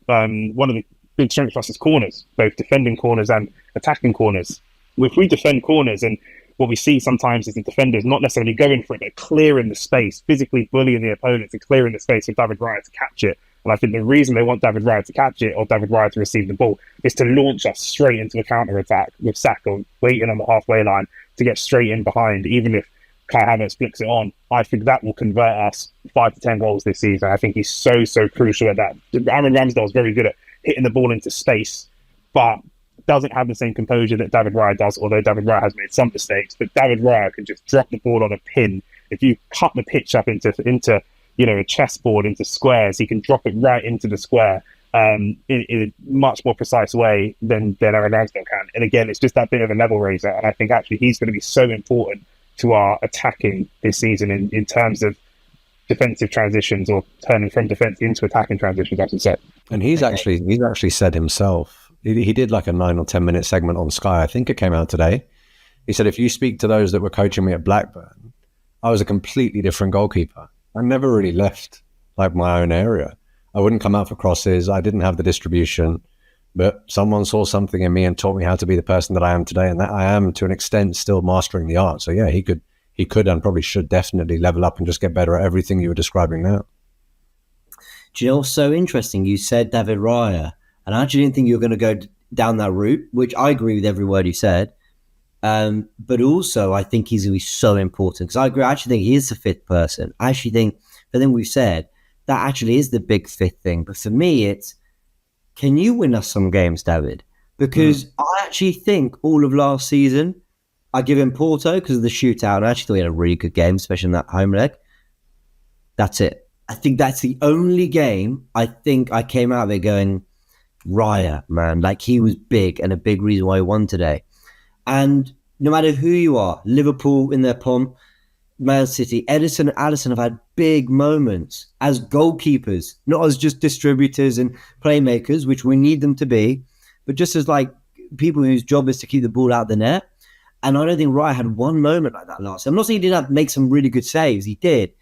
one of the big strengths for us is corners, both defending corners and attacking corners. If we defend corners, and what we see sometimes is the defenders not necessarily going for it, but clearing the space, physically bullying the opponents and clearing the space for David Raya to catch it. And I think the reason they want David Raya to catch it, or David Raya to receive the ball, is to launch us straight into a counter-attack with Saka waiting on the halfway line to get straight in behind, even if Kai Havertz flicks it on. I think that will convert us 5 to 10 goals this season. I think he's so crucial at that. Aaron Ramsdale's very good at hitting the ball into space, but doesn't have the same composure that David Raya does, although David Raya has made some mistakes. But David Raya can just drop the ball on a pin. If you cut the pitch up into a chessboard, into squares, he can drop it right into the square in a much more precise way than Aaron Ramsdale can. And again, it's just that bit of a level raiser. And I think actually he's going to be so important to our attacking this season in terms of defensive transitions, or turning from defense into attacking transitions, as you said. And he's actually said himself, he did like a 9 or 10 minute segment on Sky. I think it came out today. He said, if you speak to those that were coaching me at Blackburn, I was a completely different goalkeeper. I never really left like my own area. I wouldn't come out for crosses. I didn't have the distribution, but someone saw something in me and taught me how to be the person that I am today. And that I am, to an extent, still mastering the art. So yeah, he could and probably should definitely level up and just get better at everything you were describing now. Do you know what's so interesting? You said David Raya, and I actually didn't think you were going to go down that route, which I agree with every word you said. But also, I think he's going to be so important, because I agree. I actually think he is the fifth person. I actually think the thing we've said, that actually is the big fifth thing. But for me, it's, can you win us some games, David? Because I actually think all of last season, I give him Porto because of the shootout. I actually thought he had a really good game, especially in that home leg. That's it. I think that's the only game I think I came out of it going, Raya, man, like he was big and a big reason why he won today. And no matter who you are, Liverpool in their pomp, Man City, Ederson and Alisson have had big moments as goalkeepers, not as just distributors and playmakers, which we need them to be, but just as like people whose job is to keep the ball out the net. And I don't think Raya had one moment like that last. I'm not saying he didn't have to make some really good saves. He did.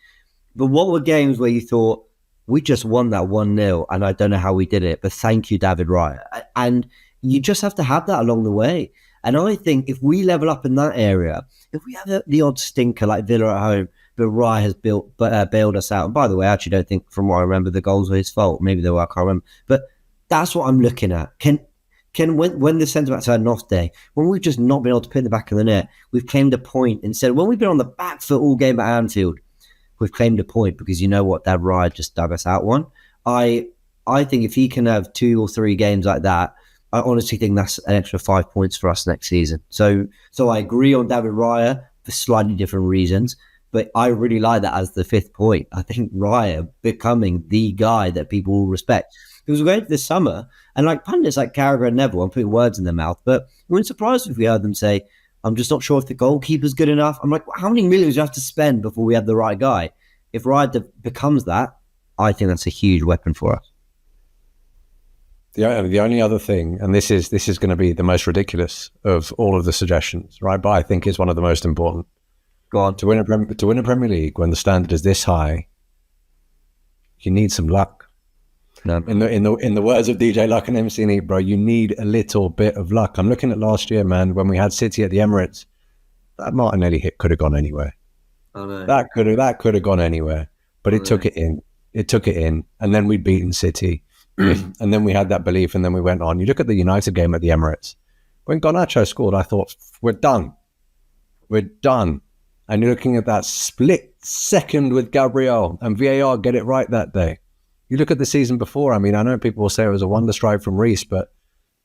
But what were games where you thought, we just won that 1-0 and I don't know how we did it, but thank you, David Raya. And you just have to have that along the way. And I think if we level up in that area, if we have the odd stinker like Villa at home, but Raya has bailed us out. And by the way, I actually don't think, from what I remember, the goals were his fault. Maybe they were, I can't remember. But that's what I'm looking at. When the centre-backs had an off day, when we've just not been able to put in the back of the net, we've claimed a point. Instead, when we've been on the back foot all game at Anfield, we've claimed a point, because you know what, that Raya just dug us out one. I think if he can have 2 or 3 games like that, I honestly think that's an extra 5 points for us next season. So I agree on David Raya for slightly different reasons, but I really like that as the 5th point. I think Raya becoming the guy that people will respect. Because we're going to this summer, and like pundits like Carragher and Neville, I'm putting words in their mouth, but we wouldn't surprise if we heard them say, I'm just not sure if the goalkeeper's good enough. I'm like, how many millions do you have to spend before we have the right guy? If Raya becomes that, I think that's a huge weapon for us. The only other thing, and this is going to be the most ridiculous of all of the suggestions, right? But I think it's one of the most important. Go on. To win a Premier League when the standard is this high, you need some luck. No. In the words of DJ Luck and MC Neat, bro, you need a little bit of luck. I'm looking at last year, man, when we had City at the Emirates. That Martinelli hit could have gone anywhere. Oh, no. That could have gone anywhere, but it took it in. It took it in, and then we'd beaten City. And then we had that belief, and then we went on. You look at the United game at the Emirates. When Garnacho scored, I thought, we're done. And you're looking at that split second with Gabriel, and VAR get it right that day. You look at the season before. I mean, I know people will say it was a wonder strike from Reece, but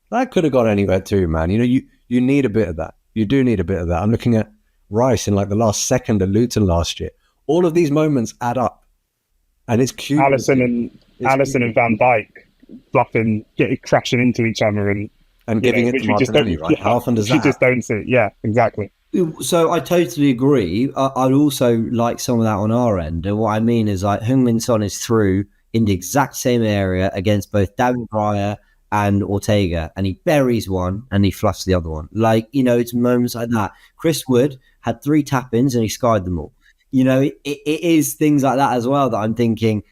that could have gone anywhere too, man. You know, you need a bit of that. You do need a bit of that. I'm looking at Rice in like the last second of Luton last year. All of these moments add up, and it's cute. Alisson and Van Dijk bluffing, crashing into each other, and giving it to Martinelli, right? How often does that? You just don't see it. Yeah, exactly. So I totally agree. I'd also like some of that on our end. And what I mean is, like, Heung-min Son is through in the exact same area against both David Raya and Ortega, and he buries one and he fluffs the other one. Like, you know, it's moments like that. Chris Wood had 3 tap-ins and he skied them all. You know, it is things like that as well that I'm thinking,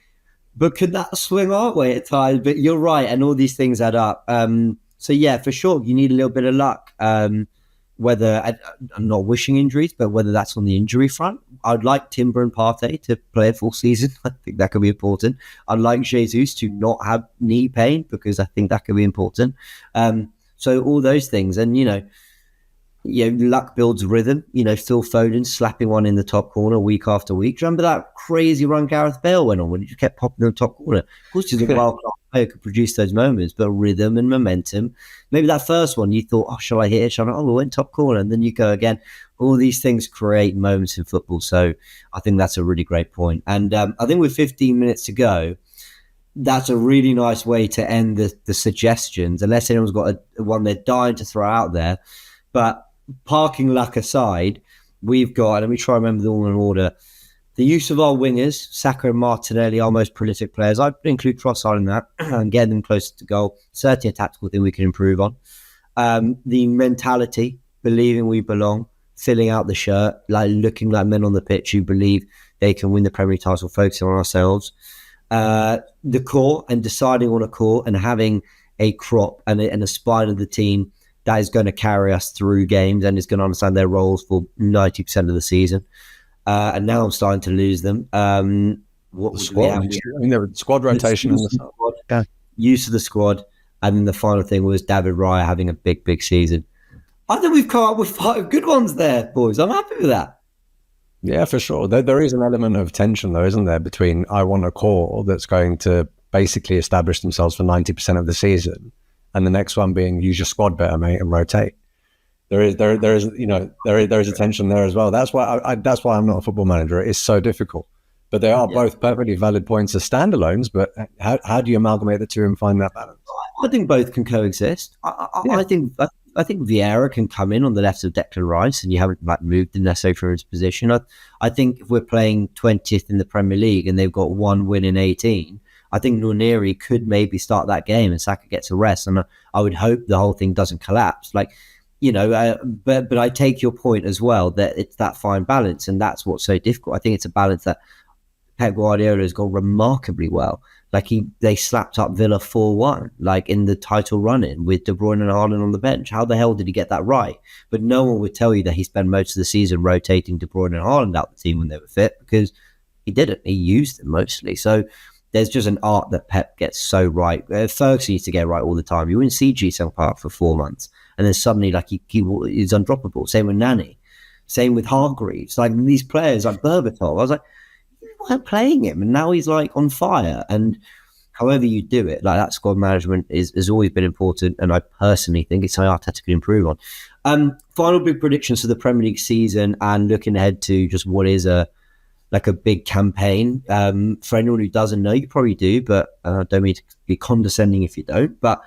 but could that swing our way at times? But you're right, and all these things add up. So yeah, for sure, you need a little bit of luck. Whether, I'm not wishing injuries, but whether that's on the injury front. I'd like Timber and Partey to play a full season. I think that could be important. I'd like Jesus to not have knee pain, because I think that could be important. So all those things. And, you know, luck builds rhythm. Phil Foden slapping one in the top corner week after week. Do you remember that crazy run Gareth Bale went on when he just kept popping in the top corner? Of course, he's a wild-class player, could produce those moments, but rhythm and momentum. Maybe that first one, you thought, oh, shall I hit it? Shall I? Oh, we went top corner, and then you go again. All these things create moments in football. So I think that's a really great point. And I think with 15 minutes to go, that's a really nice way to end the suggestions, unless anyone's got one they're dying to throw out there. But parking luck aside, we've got, let me try and remember them all in order, the use of our wingers, Saka and Martinelli, our most prolific players. I'd include Trossard in that and getting them closer to goal. Certainly a tactical thing we can improve on. The mentality, believing we belong, filling out the shirt, like looking like men on the pitch who believe they can win the Premier League title, focusing on ourselves. The core and deciding on a core and having a crop and a spine of the team that is going to carry us through games and is going to understand their roles for 90% of the season. And now I'm starting to lose them. What the squad? There was squad rotation. Use of the squad. And then the final thing was David Raya having a big season. I think we've come up with 5 good ones there, boys. I'm happy with that. Yeah, for sure. There is an element of tension, though, isn't there, between I want a core that's going to basically establish themselves for 90% of the season, and the next one being use your squad better, mate, and rotate. There is a tension there as well. That's why I'm not a football manager. It's so difficult. But they are both perfectly valid points as standalones. But how do you amalgamate the two and find that balance? I think both can coexist. I think Vieira can come in on the left of Declan Rice, and you haven't moved him necessarily from his position. I think if we're playing 20th in the Premier League and they've got 1 win in 18, I think Nwaneri could maybe start that game and Saka gets a rest. And I would hope the whole thing doesn't collapse. But I take your point as well that it's that fine balance, and that's what's so difficult. I think it's a balance that Pep Guardiola has got remarkably well. They slapped up Villa 4-1, in the title run-in with De Bruyne and Haaland on the bench. How the hell did he get that right? But no one would tell you that he spent most of the season rotating De Bruyne and Haaland out the team when they were fit, because he didn't. He used them mostly. So there's just an art that Pep gets so right. Ferguson used to get right all the time. You wouldn't see Ji-sung Park for 4 months, and then suddenly he's undroppable. Same with Nani. Same with Hargreaves. These players like Berbatov. I was like, weren't playing him, and now he's on fire. And however you do it, that squad management has always been important, and I personally think it's something Arteta could improve on. Final big predictions for the Premier League season, and looking ahead to just what is a big campaign. For anyone who doesn't know, you probably do, but I don't mean to be condescending if you don't. But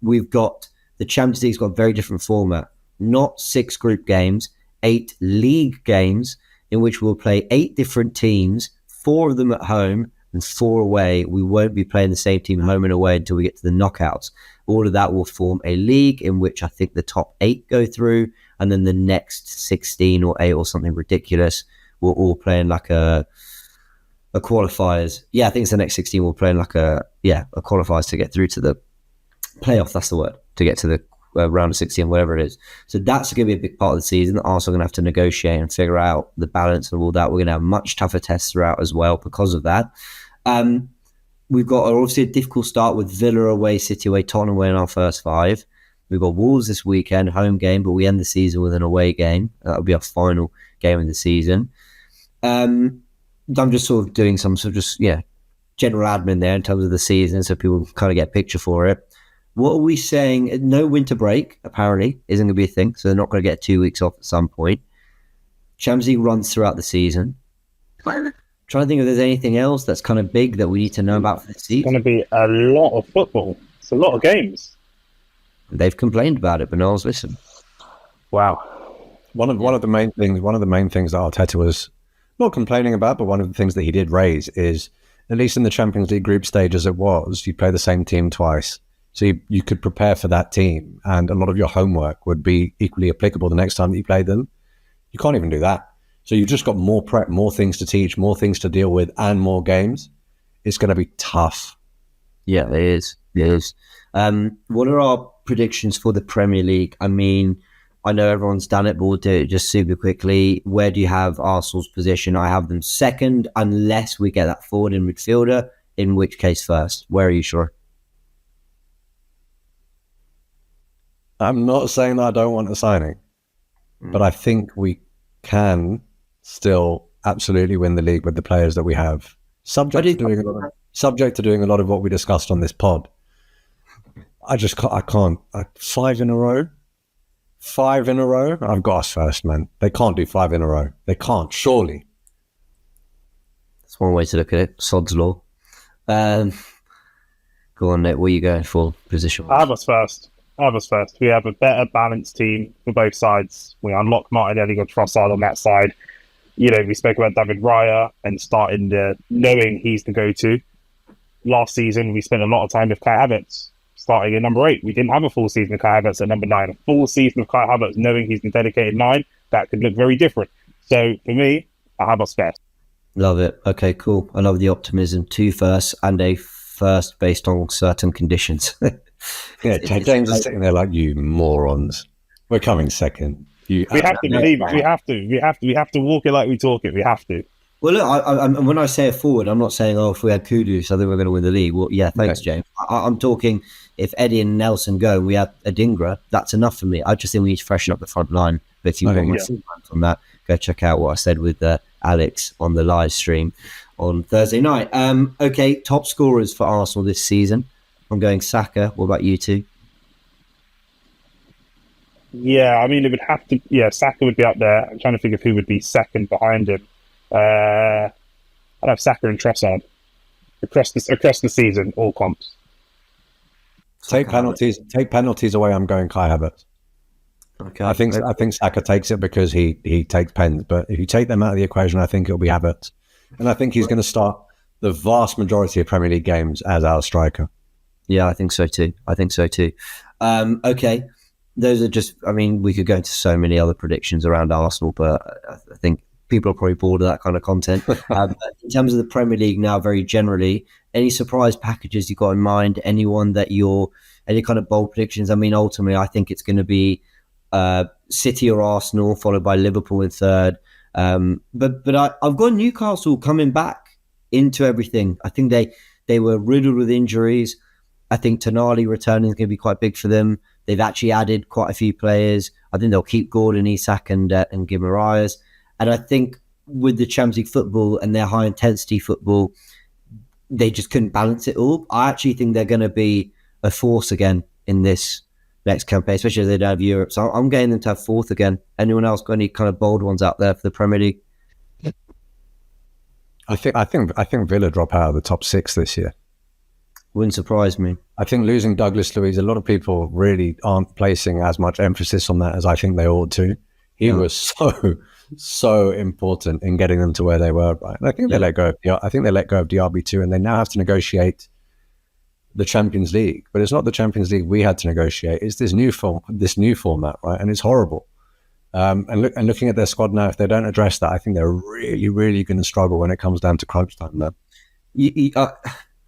we've got the Champions League's got a very different format. Not 6 group games, 8 league games, in which we'll play 8 different teams, 4 of them at home and 4 away. We won't be playing the same team home and away until we get to the knockouts. All of that will form a league in which I think the top 8 go through, and then the next 16 or 8 or something ridiculous will all play in a qualifiers. Yeah, I think it's the next 16 will play in a qualifiers to get through to the playoff. That's the word, to get to the round of 16, whatever it is. So that's going to be a big part of the season. Arsenal are going to have to negotiate and figure out the balance of all that. We're going to have much tougher tests throughout as well because of that. We've got obviously a difficult start with Villa away, City away, Tottenham away in our first 5. We've got Wolves this weekend, home game, but we end the season with an away game. That'll be our final game of the season. I'm just sort of doing some sort of general admin there in terms of the season, so people kind of get a picture for it. What are we saying? No winter break, apparently, isn't going to be a thing. So they're not going to get 2 weeks off at some point. Champions League runs throughout the season. Trying to think if there's anything else that's kind of big that we need to know about for the season. It's going to be a lot of football. It's a lot of games. They've complained about it, but no one's listened. Wow. One of the main things that Arteta was not complaining about, but one of the things that he did raise is, at least in the Champions League group stage as it was, you play the same team twice. So you could prepare for that team, and a lot of your homework would be equally applicable the next time that you play them. You can't even do that. So you've just got more prep, more things to teach, more things to deal with, and more games. It's going to be tough. Yeah, it is. It is. What are our predictions for the Premier League? I mean, I know everyone's done it, but we'll do it just super quickly. Where do you have Arsenal's position? I have them second, unless we get that forward in midfielder, in which case first. Where are you, sure? I'm not saying that I don't want a signing. but I think we can still absolutely win the league with the players that we have, subject to doing a lot of what we discussed on this pod. I can't. 5 in a row. 5 in a row. I've got us first, man. They can't do 5 in a row. They can't. Surely. That's one way to look at it. Sod's law. Go on, Nick. What are you going for position? I have us first. We have a better balanced team for both sides. We unlock Martinelli on Trossard on that side. We spoke about David Raya and starting knowing he's the go-to. Last season, we spent a lot of time with Kai Havertz starting at number 8. We didn't have a full season of Kai Havertz at number 9. A full season of Kai Havertz knowing he's the dedicated 9, that could look very different. So, for me, I have us first. Love it. Okay, cool. I love the optimism. 2 firsts and a first based on certain conditions. Yeah, James is sitting there like, you morons. We're coming second. We have to believe it. We have to walk it like we talk it. We have to. Well, look, when I say a forward, I'm not saying, if we had Kudus, I think we're going to win the league. Well, yeah, thanks, okay. James. I'm talking if Eddie and Nelson go, we have Adingra, that's enough for me. I just think we need to freshen up the front line. But if you want my full time from that, go check out what I said with Alex on the live stream on Thursday night. Okay, top scorers for Arsenal this season. I'm going Saka. What about you two? Yeah, I mean, it would have to. Yeah, Saka would be up there. I'm trying to think of who would be second behind him. I'd have Saka and Trossard across the season, all comps. Take penalties away. I'm going Kai Havertz. Okay, I think Saka takes it because he takes pens, but if you take them out of the equation, I think it'll be Havertz, and I think he's going to start the vast majority of Premier League games as our striker. Yeah, I think so too. Okay. Those are just, we could go into so many other predictions around Arsenal, but I think people are probably bored of that kind of content. But in terms of the Premier League now, very generally, any surprise packages you got in mind? Any kind of bold predictions? Ultimately, I think it's going to be City or Arsenal, followed by Liverpool in third. But I've got Newcastle coming back into everything. I think they were riddled with injuries. I think Tonali returning is going to be quite big for them. They've actually added quite a few players. I think they'll keep Gordon, Isak, and Guimaraes. And I think with the Champions League football and their high intensity football, they just couldn't balance it all. I actually think they're going to be a force again in this next campaign, especially if they don't have Europe. So I'm getting them to have fourth again. Anyone else got any kind of bold ones out there for the Premier League? I think Villa drop out of the top 6 this year. Wouldn't surprise me. I think losing Douglas Luiz, a lot of people really aren't placing as much emphasis on that as I think they ought to. He was so important in getting them to where they were. Right? And I think they let go of Diaby too, and they now have to negotiate the Champions League. But it's not the Champions League we had to negotiate. It's this new format, right? And it's horrible. And looking at their squad now, if they don't address that, I think they're really, really going to struggle when it comes down to crunch time. Now.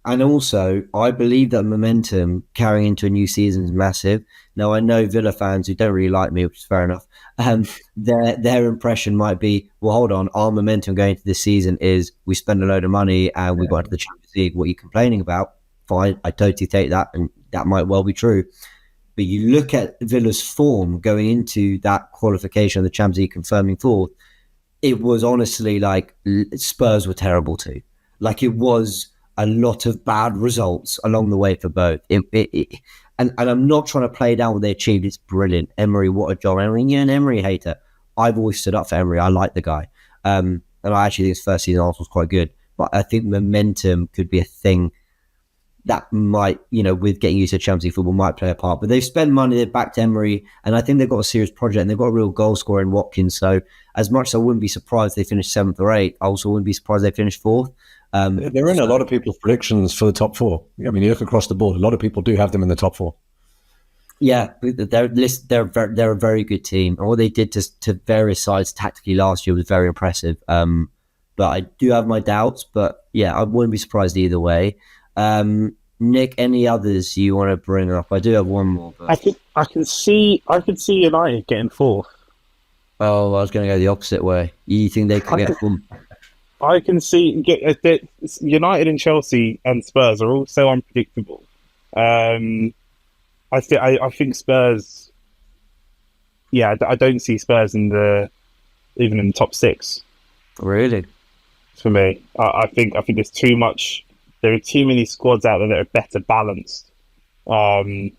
And also, I believe that momentum carrying into a new season is massive. Now, I know Villa fans who don't really like me, which is fair enough. Their impression might be, well, hold on, our momentum going into this season is we spend a load of money and we got into the Champions League. What are you complaining about? Fine, I totally take that, and that might well be true. But you look at Villa's form going into that qualification of the Champions League confirming fourth, it was honestly like Spurs were terrible too. Like it was a lot of bad results along the way for both. And I'm not trying to play down what they achieved. It's brilliant. Emery, what a job. You're an Emery hater. I've always stood up for Emery. I like the guy. And I actually think his first season Arsenal was quite good. But I think momentum could be a thing that might, with getting used to Champions League football, might play a part. But they've spent money, they've backed Emery, and I think they've got a serious project, and they've got a real goal scorer in Watkins. So as much as I wouldn't be surprised if they finished 7th or 8th, I also wouldn't be surprised if they finished 4th. They're in a lot of people's predictions for the top 4. You look across the board, a lot of people do have them in the top 4. Yeah, they're a very good team. And what they did to various sides tactically last year was very impressive. But I do have my doubts. But yeah, I wouldn't be surprised either way. Nick, any others you want to bring up? I do have one more. But... I can see United getting 4th. Oh, I was going to go the opposite way. You think they could get 4th? I can see United and Chelsea and Spurs are all so unpredictable. I think Spurs. I don't see Spurs even in the top 6. Really? For me, I think there's too much. There are too many squads out there that are better balanced, and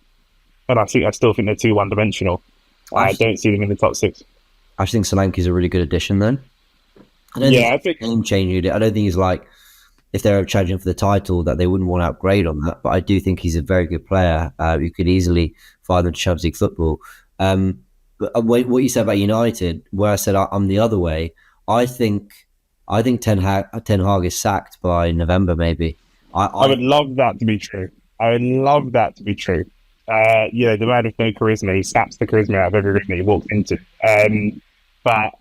I still think they're too one-dimensional. I don't see them in the top 6. I think Solanke's a really good addition. Then, I think game changing. I don't think he's like, if they're challenging for the title, that they wouldn't want to upgrade on that. But I do think he's a very good player who could easily find them to Champions League football. But what you said about United, where I said I'm the other way, I think Ten Hag is sacked by November, maybe. I would love that to be true. The man with no charisma, he saps the charisma out of every room that he walks into. But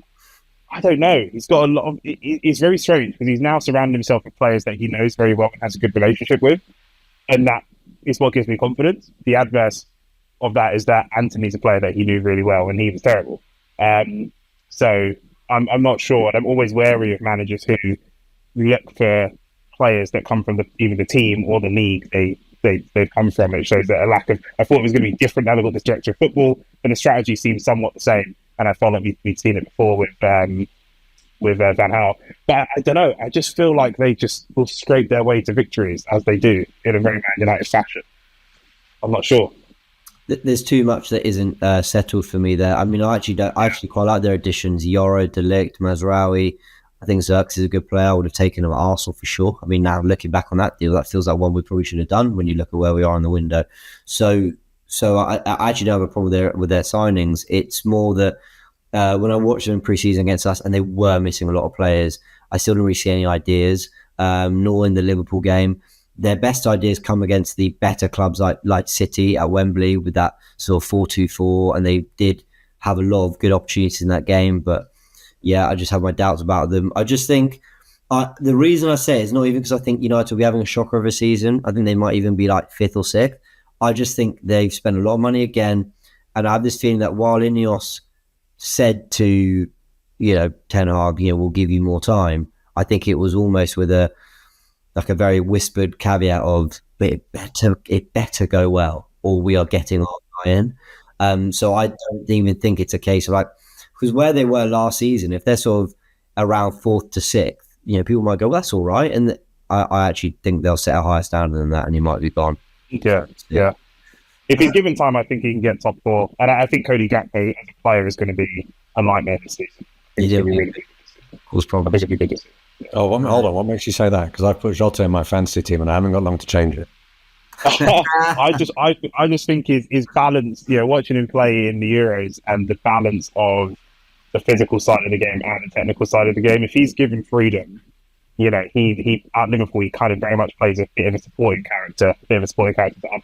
I don't know. He's got a lot of. It's very strange because he's now surrounded himself with players that he knows very well and has a good relationship with, and that is what gives me confidence. The adverse of that is that Anthony's a player that he knew really well, and he was terrible. So I'm not sure. And I'm always wary of managers who look for players that come from either the team or the league they've come from. It shows that a lack of. I thought it was going to be different now they've got this director of football, and the strategy seems somewhat the same. And I felt like we'd seen it before with Van Gaal. But I don't know. I just feel like they just will scrape their way to victories as they do in a very Man United fashion. I'm not sure. There's too much that isn't settled for me there. I mean, I actually quite like their additions. Yoro, De Ligt, Mazraoui. I think Xerxes is a good player. I would have taken him at Arsenal for sure. I mean, now looking back on that deal, that feels like one we probably should have done when you look at where we are in the window. So I actually don't have a problem with their signings. It's more that when I watched them in pre-season against us, and they were missing a lot of players, I still didn't really see any ideas, nor in the Liverpool game. Their best ideas come against the better clubs like City at Wembley with that sort of 4-2-4, and they did have a lot of good opportunities in that game. But yeah, I just have my doubts about them. I just think the reason I say it is not even because I think United will be having a shocker of a season. I think they might even be like 5th or 6th. I just think they've spent a lot of money again, and I have this feeling that while Ineos said to Ten Hag, we'll give you more time, I think it was almost with a very whispered caveat of, but it better go well, or we are getting our guy in. So I don't even think it's a case of because where they were last season, if they're sort of around 4th to 6th, people might go, well, that's all right, and I actually think they'll set a higher standard than that, and he might be gone. Yeah. If he's given time, I think he can get top 4. And I think Cody Gakpo as a player is going to be a nightmare this season. He did really cause problems. Oh, hold on. What makes you say that? Because I've put Jota in my fantasy team and I haven't got long to change it. I just think his balance, watching him play in the Euros and the balance of the physical side of the game and the technical side of the game, if he's given freedom, he at Liverpool, he kind of very much plays a bit of a supporting character to other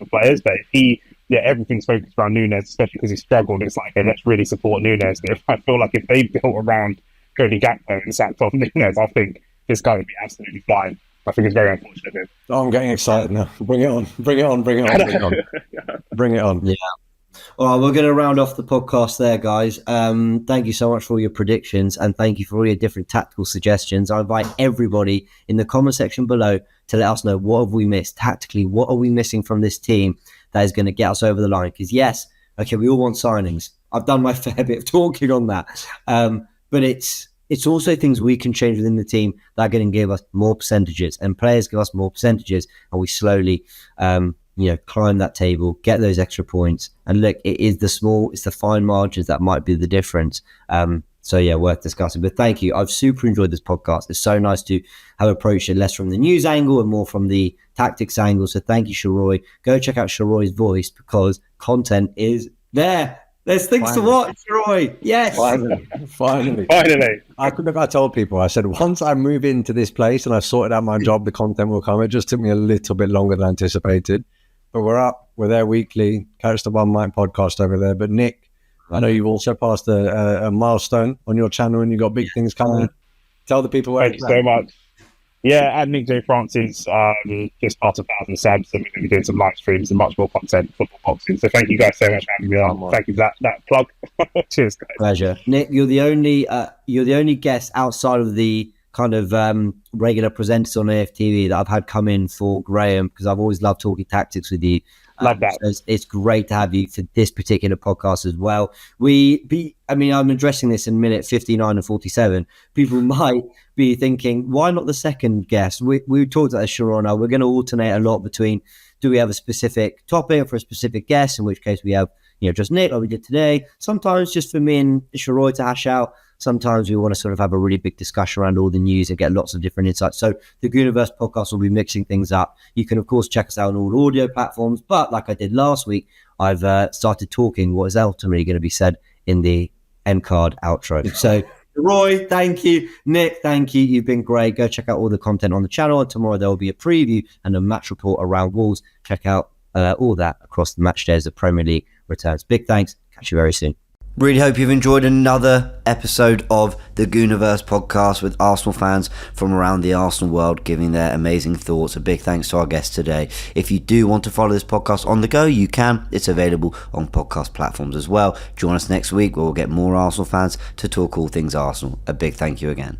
players. But if everything's focused around Nunes, especially because he struggled. It's like, hey, let's really support Nunes. But I feel like if they built around Cody Gakpo and sacked off Nunes, I think this guy would be absolutely fine. I think it's very unfortunate of him. Oh, I'm getting excited now. Bring it on. Bring it on. Yeah. All right, we're going to round off the podcast there, guys. Thank you so much for all your predictions, and thank you for all your different tactical suggestions. I invite everybody in the comment section below to let us know, what have we missed tactically? What are we missing from this team that is going to get us over the line? Because yes, okay, we all want signings. I've done my fair bit of talking on that. But it's also things we can change within the team that are going to give us more percentages, and players give us more percentages, and we slowly climb that table, get those extra points. And look, it's the fine margins that might be the difference. So yeah, worth discussing. But thank you. I've super enjoyed this podcast. It's so nice to have approached it less from the news angle and more from the tactics angle. So thank you, Sharoy. Go check out Sharoy's voice because content is there. There's things to watch, Sharoy. Yes. Finally. I told people, I said, once I move into this place and I've sorted out my job, the content will come. It just took me a little bit longer than anticipated. But we're there weekly. Catch the One Mic podcast over there. But Nick, I know you've also passed a milestone on your channel and you've got big things coming. Tell the people where. Thank you so much. Yeah, and Nick J. Francis, just part of 1,000 subs, and we're going to be doing some live streams and much more content, football boxing. So thank you guys so much for having me on. Thank you for that plug. Cheers, guys. Pleasure. Nick, you're the only guest outside of the kind of regular presenters on AFTV that I've had come in for Graham, because I've always loved talking tactics with you. Love that. So it's great to have you for this particular podcast as well. I'm addressing this in minute 59 and 47. People might be thinking, why not the second guest? We talked about this, Sharona. We're going to alternate a lot between, do we have a specific topic for a specific guest, in which case we have, just Nick, like we did today. Sometimes just for me and Sharoy to hash out. Sometimes we want to sort of have a really big discussion around all the news and get lots of different insights. So the Goonerverse podcast will be mixing things up. You can, of course, check us out on all audio platforms. But like I did last week, I've started talking what is ultimately going to be said in the end card outro. So Roy, thank you. Nick, thank you. You've been great. Go check out all the content on the channel. And tomorrow there will be a preview and a match report around Wolves. Check out all that across the match days of Premier League returns. Big thanks. Catch you very soon. Really hope you've enjoyed another episode of the Goonerverse podcast with Arsenal fans from around the Arsenal world giving their amazing thoughts. A big thanks to our guest today. If you do want to follow this podcast on the go, you can. It's available on podcast platforms as well. Join us next week where we'll get more Arsenal fans to talk all things Arsenal. A big thank you again.